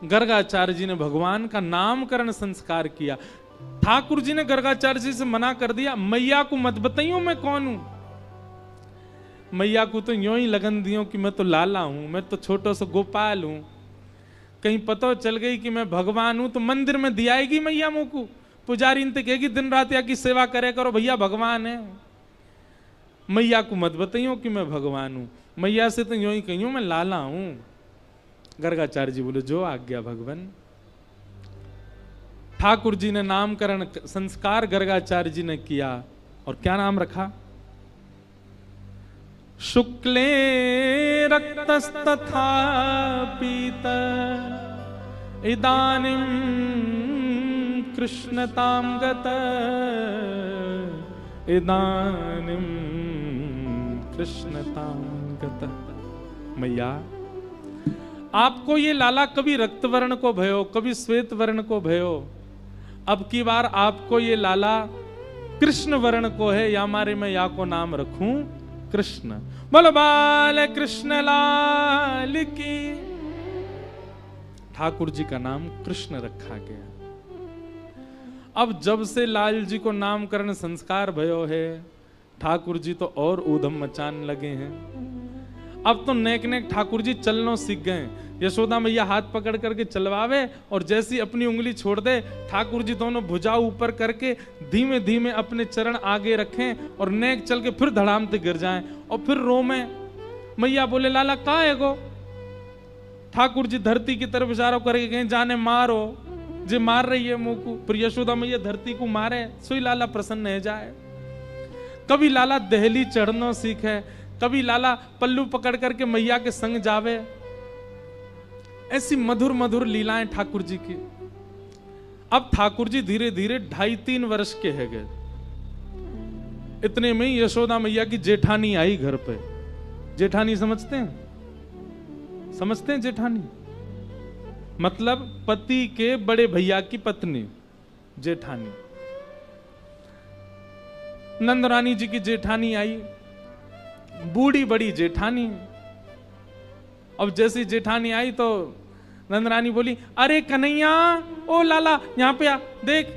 गर्गाचार्य जी ने भगवान का नामकरण संस्कार किया। ठाकुर जी ने गर्गाचार्य जी से मना कर दिया, मैया को मत बताइयो मैं कौन हूं। मैया को तो यूं ही लगन दियो कि मैं तो लाला हूं, मैं तो छोटा सा गोपाल हूं, कहीं पता चल गई कि मैं भगवान हूं तो मंदिर में दियाएगी मैया मुंह को, पुजारी इनते कहेगी दिन रात या की सेवा करे करो, भैया भगवान है। मैया को मत बताइयो कि मैं भगवान हूं, मैया से तो यूं ही कहियो मैं लाला हूं। गर्गाचार्य जी बोले जो आज्ञा भगवान। ठाकुर जी ने नामकरण संस्कार गर्गाचार्य जी ने किया और क्या नाम रखा? शुक्ले रक्तस्तथा पीत इदानीं कृष्णतां गत, इदानीं कृष्णतां गत। मैया आपको ये लाला कभी रक्त वर्ण को भयो, कभी श्वेत वर्ण को भयो, अब की बार आपको ये लाला कृष्ण वर्ण को है, या मारे मैं या को नाम रखूं कृष्ण। बोलो बाल कृष्ण लाल की। ठाकुर जी का नाम कृष्ण रखा गया। अब जब से लाल जी को नामकरण संस्कार भयो है, ठाकुर जी तो और ऊधम मचान लगे हैं। अब तो नेक नेक ठाकुर जी चलनो सीख गए। यशोदा मैया हाथ पकड़ करके चलवावे और जैसी अपनी उंगली छोड़ दे, ठाकुर जी दोनों भुजा ऊपर करके धीमे धीमे अपने चरण आगे रखें और नेक चल के फिर धड़ामते गिर जाएं और फिर रोमे। मैया बोले लाला कहाँ है गो? ठाकुर जी धरती की तरफ इशारा करके कहें जाने मारो, जे मार रही है मुंह को। फिर यशोदा मैया धरती को मारे, सोई लाला प्रसन्न है जाए। कभी लाला दहली चढ़नो सीखे, कभी लाला पल्लू पकड़ करके मैया के संग जावे। ऐसी मधुर मधुर लीलाएं ठाकुर जी की। अब ठाकुर जी धीरे धीरे 2.5-3 वर्ष के है गए। इतने में ही यशोदा मैया की जेठानी आई घर पे। जेठानी समझते हैं? समझते हैं जेठानी मतलब पति के बड़े भैया की पत्नी जेठानी। नंदरानी जी की जेठानी आई, बूढ़ी बड़ी जेठानी। अब जैसी जेठानी आई तो नंदरानी बोली अरे कन्हैया, ओ लाला यहाँ पे आ, देख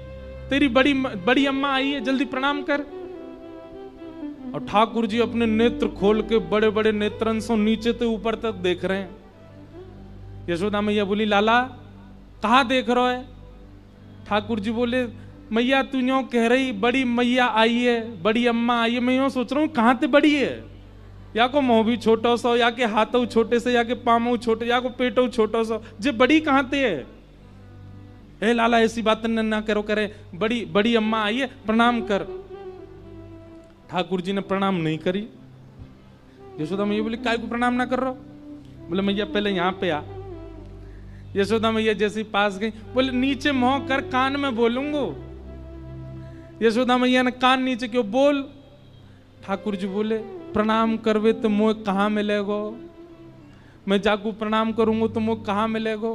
तेरी बड़ी अम्मा आई है, जल्दी प्रणाम कर। और ठाकुर जी अपने नेत्र खोल के बड़े बड़े नेत्रन से नीचे से ऊपर तक देख रहे हैं। यशोदा मैया बोली लाला कहाँ देख रहे है? ठाकुर जी बोले मैया तू यूं कह रही बड़ी मैया आई है, बड़ी अम्मा आई है, मैं यूं सोच रहा हूँ कहाँ ते बड़ी है, या को मुंह भी छोटो सो, या के हाथों छोटे से, या के पामों छोटे, या को पेटों छोटो सो, जे बड़ी कहाँ ते है? ए लाला ऐसी बात ना करो, करे बड़ी बड़ी अम्मा आई है, प्रणाम कर। ठाकुर जी ने प्रणाम नहीं करी। यशोदा मैया बोली काय को प्रणाम ना कर रहा? बोले मैया पहले यहाँ पे आ। यशोदा मैया जैसी पास गई, बोले नीचे मुंह कर, कान में बोलूंगो। यशोदा मैया ने कान नीचे क्यों? बोल। ठाकुर जी बोले प्रणाम करवे तो मोह कहाँ मिलेगो, मैं जाकू प्रणाम करूंगा तो मोह कहाँ मिलेगो।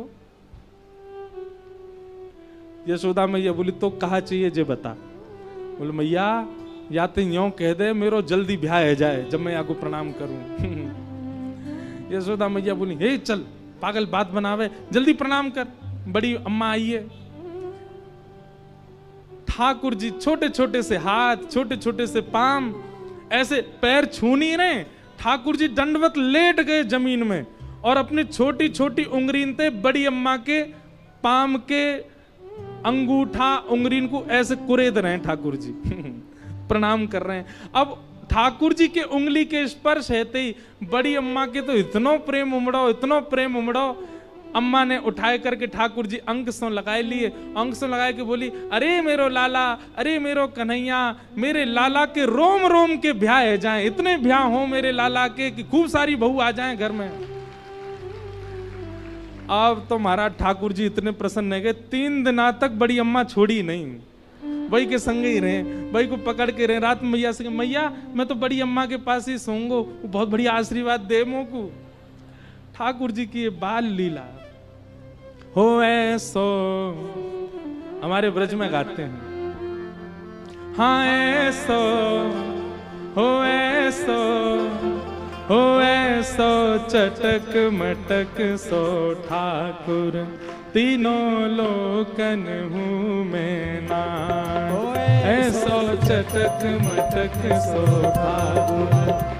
यशोदा मैया बोली तो कहा चाहिए जे बता। बोले मैया या तो यूं कह दे मेरो जल्दी ब्याह है जाए जब मैं आपको प्रणाम करूं। यशोदा मैया बोली हे चल पागल बात बनावे, जल्दी प्रणाम कर, बड़ी अम्मा आई है। ठाकुर जी छोटे छोटे से हाथ, छोटे छोटे से पाम, ऐसे पैर छू नहीं रहे। ठाकुर जी दंडवत लेट गए जमीन में और अपनी छोटी छोटी उंगलीन से बड़ी अम्मा के पाम के अंगूठा उंगलीन को ऐसे कुरेद रहे हैं ठाकुर जी। प्रणाम कर रहे हैं। अब ठाकुर जी के उंगली के स्पर्श हेते ही बड़ी अम्मा के तो इतनो प्रेम उमड़ो, इतनो प्रेम उमड़ो। अम्मा ने उठाए करके ठाकुर जी अंक सो लगाए लिए, अंक सो लगाए के बोली अरे मेरो लाला, अरे मेरो कन्हैया, मेरे लाला के रोम रोम के ब्याह है जाए, इतने ब्याह हो मेरे लाला के कि खूब सारी बहू आ जाए घर में। अब तो महाराज ठाकुर जी इतने प्रसन्न है गए, 3 दिन तक बड़ी अम्मा छोड़ी नहीं, वही के संग ही रहे, वही को पकड़ के रहे। रात में मैया से मैया मैं तो बड़ी अम्मा के पास ही सोऊंगा, वो बहुत बढ़िया आशीर्वाद दे मोको। ठाकुर जी की ये बाल लीला हो ऐसो हमारे ब्रज में गाते हैं। हाँ ऐसो हो ऐसो हो ऐसो चटक मटक सो ठाकुर, तीनों लोकन हूँ मैं ना। ऐसो चटक मटक सो ठाकुर,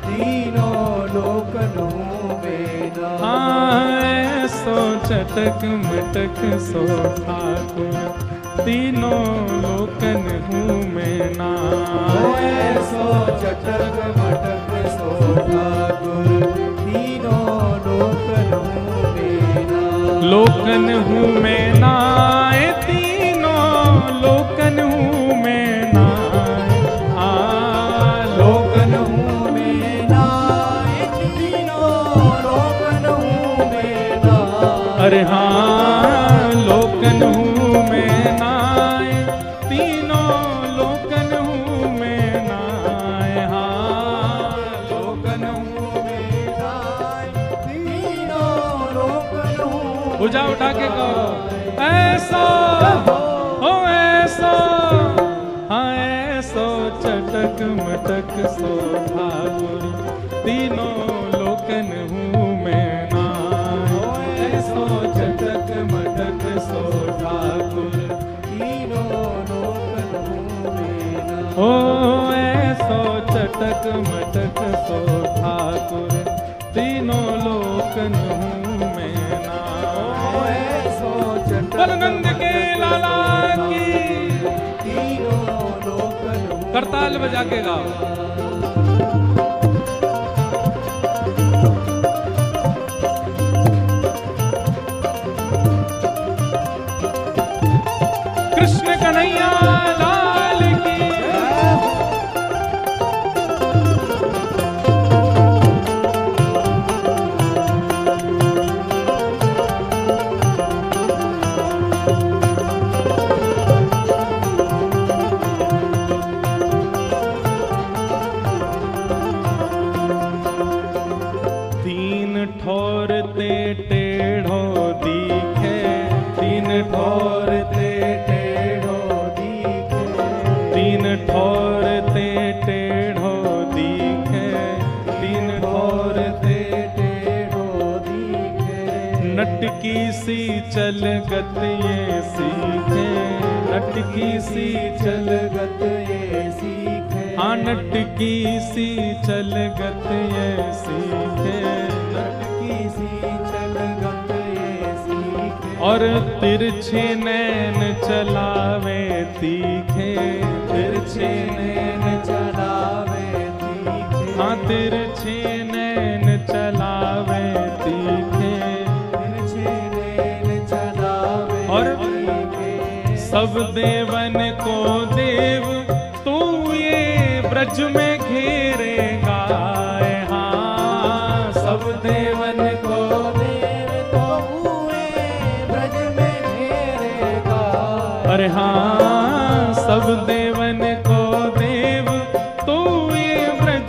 तीनों लोकन हूँ मैं ना। हाँ ऐसो चटक मटक सो ठाकुर, तीनों लोकन हूँ मैं ना। ऐसो चटक मटक सो ठाकुर, तीनों लोकन हूँ मैं ना। लोकन हूँ मैं ना, तीनों लोकन हूँ मैं ना। लोकन हूँ मैं ना, तीनों लोकन हूँ मैं ना। अरे हाँ लोकन हूँ मैं ना, तीनों लोकन हूँ मैं ना। हाँ लोकन हूँ मैं ना, तीनों लोकन हूँ। भुजा उठा के कहो ऐसा हो ऐसा। हाँ ऐसो चटक मटक सो ठाकुर, तीनों लोकन हूँ मैं ना। ऐसो चटक मटक सो ठाकुर, तीनों लोकन हूँ मैं ना। ओ ऐसो चटक मटक सो ठाकुर, तीनों लोकन हूँ मैं ना। ऐसो चटक बलनंद के लाला की तीनों लोकन हूँ। करताल बजा के गाओ। कृष्ण कन्हैया लाल की। तीन ठोर ते टेढ़ो दिखे, तीन ठोर ते टेढ़ो दिखे, तीन ठोर ते टेढ़ो दिखे, तीन ठोर ते टेढ़ो दिखे। नटकी सी चल गत ये सीखे, नटकी सी चल गत ये सीखे। हाँ नटकी सी चल गत ये सीखे। नटकी सी चल गत ये सीखे। और तिरछे नैन चलावे तीखे, तिरछे नैन चलावे तीखे। हाँ तिरछे नैन चलावे तीखे। तिरछे नैन चलावे और तीखे। सब देवन को देव तू ये ब्रज में घेरेगा। हाँ सब देवन को देव तो हुए ब्रज में घेरेगा। अरे हाँ सब देवन को देव तू ये ब्रज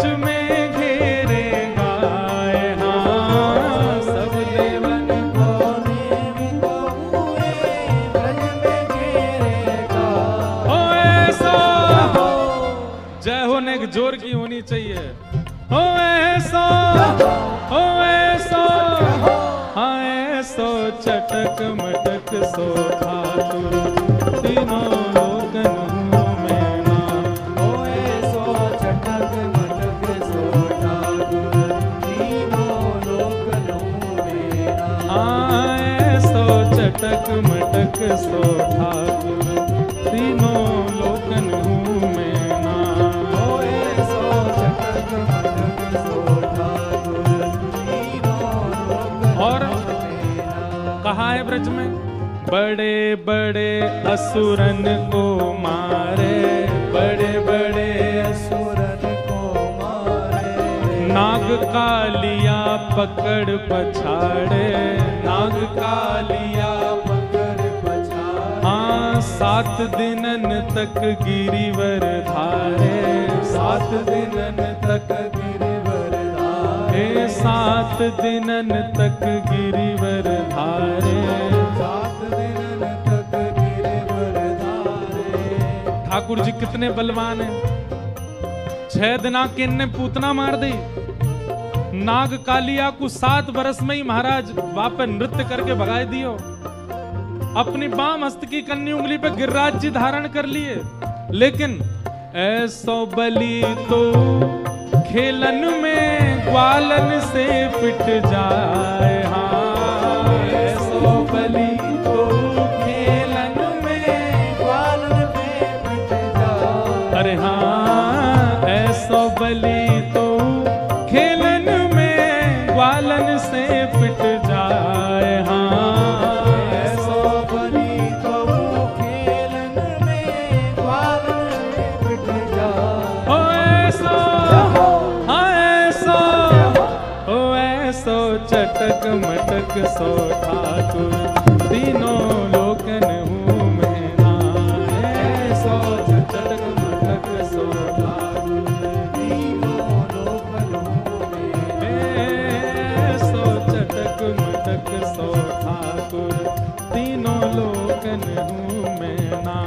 जोर की होनी चाहिए। हो ऐसो, हो ऐसो, हाँ ऐसो चटक मटक सो ठाकुर तीनों लोकन में ना। हो ऐसो चटक मटक सो ठाकुर तीनों लोकन में ना। हाँ ऐसो चटक मटक सो ठाकुर तीनों लोकन में ना। हो ऐसो चटक मटक सो ठाकुर तीनों लोकन और में ना। कहा है ब्रज में, बड़े बड़े असुरन को मारे, बड़े बड़े असुरन को मारे। नाग कालिया पकड़ पछाड़े, नाग कालिया पकड़ पछाड़े। हाँ 7 दिनन तक गिरिवर धारे, 7 दिनन तक गिरिवर धारे। हे 7 दिनन तक गिरिवर धारे। 7 दिनन तक गिरिवर धारे। ठाकुर जी कितने बलवान हैं। 6 दिना के ने पूतना मार दी। नाग कालिया को 7 बरस में ही महाराज वापस नृत्य करके भगाए दियो। अपनी बाम हस्त की कन्नी उंगली पे गिरिराज जी धारण कर लिए। लेकिन ऐसो बलि तो खेलन में ग्वालन से पिट जाए। हाँ ऐसो बलि तो खेलन में ग्वालन पे पिट जाए। अरे हाँ ऐसो बलि तो खेलन में ग्वालन से पिट जाए। हाँ ऐसो बलि तो खेलन में ग्वालन पे पिट जाए। ओ ऐसो, हाँ ऐसो, ओ ऐसो चटक मटक सो ठाकुर तीनों लोकन हूँ मैं ना। ऐसो चटक मटक सो ठाकुर तीनों लोकन में ऐसो चटक मटक सो ठाकुर तीनों लोकन हूँ मैं ना।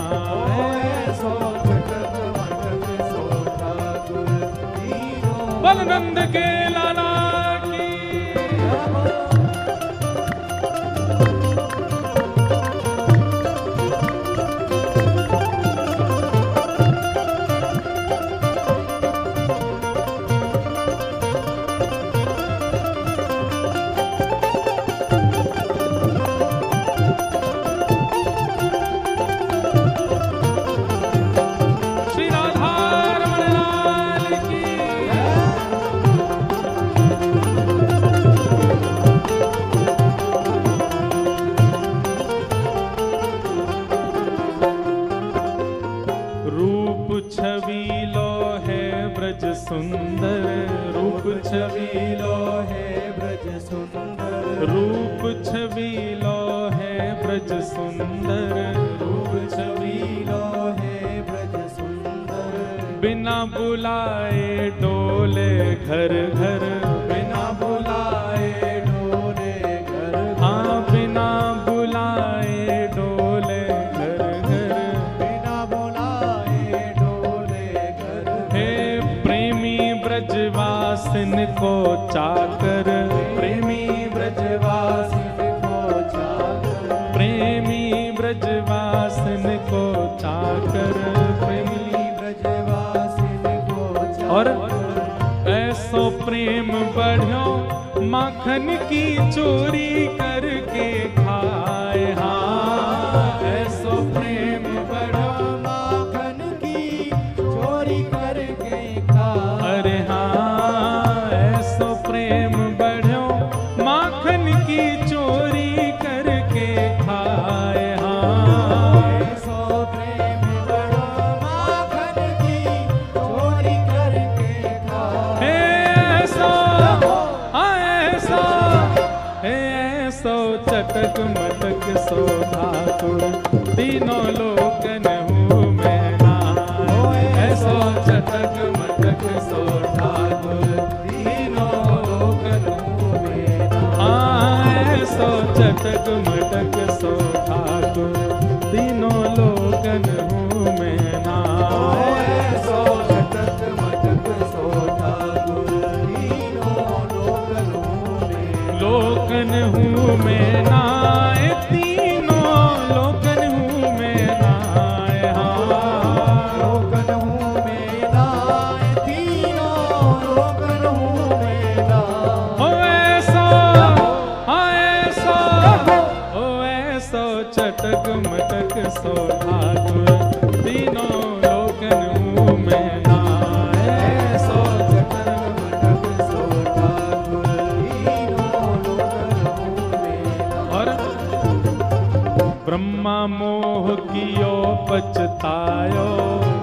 ऐसो चटक मटक सो ठाकुर तीनों। बलनंद के लाला की श्री राधा रमण लाल की। रूप छबीलो है ब्रज सुंदर, रूप छबीलो है ब्रज सुंदर। रूप छबीलो है ब्रज सुंदर, रूप छबीलो है ब्रज सुंदर। बिना बुलाए डोले घर घर, बिना बुलाए डोले घर घर। हाँ बिना बुलाए डोले घर घर। बिना बुलाए डोले घर घर। हे प्रेमी ब्रजवासिन को चाकर, प्रेमी ब्रजवासी को चाकर। प्रेमी ब्रजवासिन को चाकर, प्रेमी ब्रजवासी को चाकर। और ऐसो प्रेम बढ़ो माखन की चोरी करके खाए। हाँ ऐसो प्रेम बढ़ो, माखन की चोरी करके खाए। अरे हाँ ऐसो प्रेम बढ़ो माखन की चोरी करके खाए। हाँ ऐसो प्रेम बड़ो माखन की चोरी करके खाए। ऐसो, हाँ ऐसो, ऐसो चटक मटक सो ठाकुर तीनों लोकन हूँ मैं ना। ऐसो चटक मटक सो ठाकुर तीनों लोकन में ना। हाँ ऐसो चटक मटक सो ठाकुर तीनों लोकन हूँ मैं ना। ऐसो चटक मटक में नाए, तीनों लोकन हूँ में नाए, हाँ लोकन हूँ में नाए, तीनों लोकन हूँ में नाए। ओ ऐसा, हाँ ऐसा, ओ ऐसा चटक मटक सो ठाकुर, तीनों लोकन हूँ में नाए, ऐसो चटक मटक सो ठाकुर, तीनों लोकन हूँ में नाए। और ब्रह्मा मोह कियो पछतायो,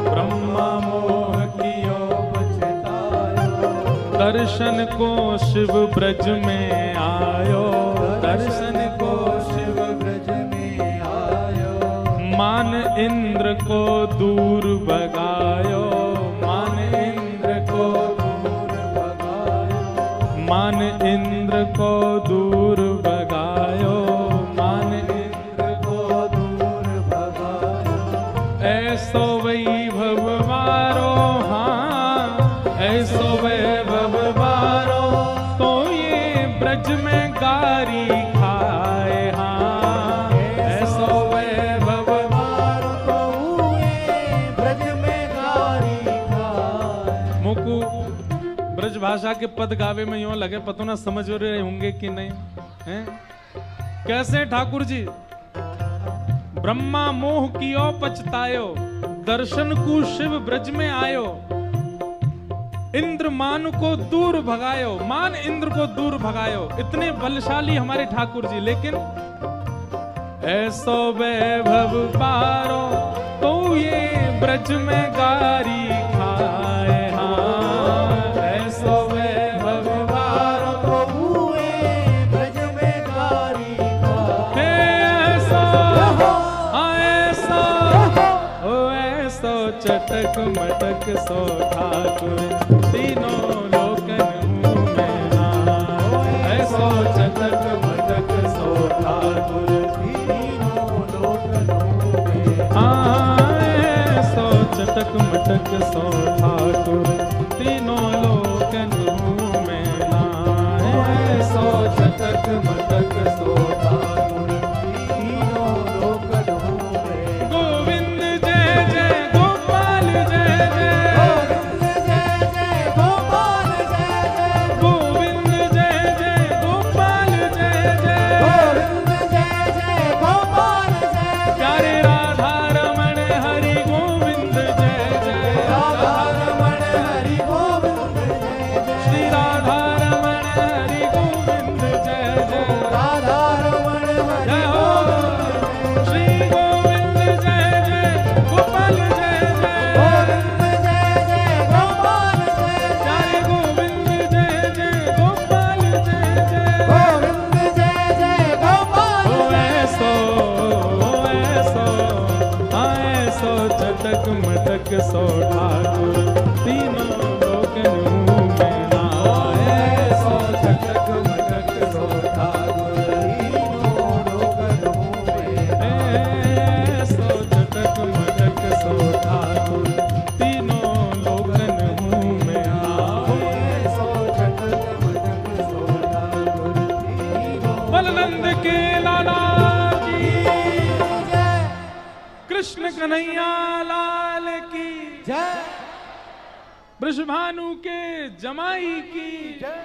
ब्रह्मा मोह कियो पछतायो, दर्शन को शिव ब्रज में आयो, दर्शन को शिव ब्रज में आयो। मान इंद्र को दूर भगायो, मान इंद्र को दूर भगायो, मान इंद्र को दूर भगायो, मान इंद्र को दूर भगायो। ऐसो वैभव वारो, हाँ ऐसो वैभव वारो, तो ये ब्रज में गारी खाए, हाँ ऐसो वैभव मारो तो हुए ब्रज में गारी खाए। मुकु ब्रज भाषा के पद गावे में यूं लगे, पतो ना समझ रहे होंगे कि नहीं हैं? कैसे ठाकुर जी? ब्रह्मा मोह कियो पछतायो, दर्शन को शिव ब्रज में आयो, इंद्र मान को दूर भगायो, मान इंद्र को दूर भगायो। इतने बलशाली हमारे ठाकुर जी, लेकिन ऐसो वैभव पारो तो ये ब्रज में गारी खाए, हाँ ऐसो वैभव पारो तो हुए ब्रज में गारी खाए। ऐसो, हाँ ऐसो, ओ ऐसो चटक मटक सो ठाकुर, तीनों लोकन हूँ में नाए, ऐसो चटक मटक सो ठाकुर, तीनों लोकन हूँ में हाँ ऐसो चटक मटक सो ठाकुर, तीनों लोकन हूँ में नाए, ऐसो चटक मटक सो ठाकुर, तीनों लोकन हूँ में। गोविंद जय जय गोपाल जय जय, गोविंद जय जय गोपाल जय जय, गोविंद जय जय गोपाल जय जय, गोविंद जय जय गोपाल जय जय। प्यारे राधा रमण हरि गोविंद जय जय, राधा रमण हरि गोविंद जय जय, श्री राधा रमण हरि गोविंद जय जय, राधा रमण हरि जय हो श्री गोविंद जय जय गोपाल जय जय, गोविंद जय जय गोपाल जय जय, प्यारे गोविंद जय जय गोपाल जय जय, गोविंद जय जय गोपाल ओ जय ऐसो, ओ ऐसो, हाँ ऐसो चटक मटक सो ठाकुर, तीनों लोकन हूँ में नाए, ऐसो चटक मटक सो ठाकुर, तीनों लोकन हूँ में। ऐसो चटक मटक सो ठाकुर, तीनों लोकन हूँ में नाए। ऐसो चटक मटक सो ठाकुर, तीनों बलनंद के लाला की, जय कृष्ण कन्हैया लाल की, जय वृषभानु के जमाई की, जय।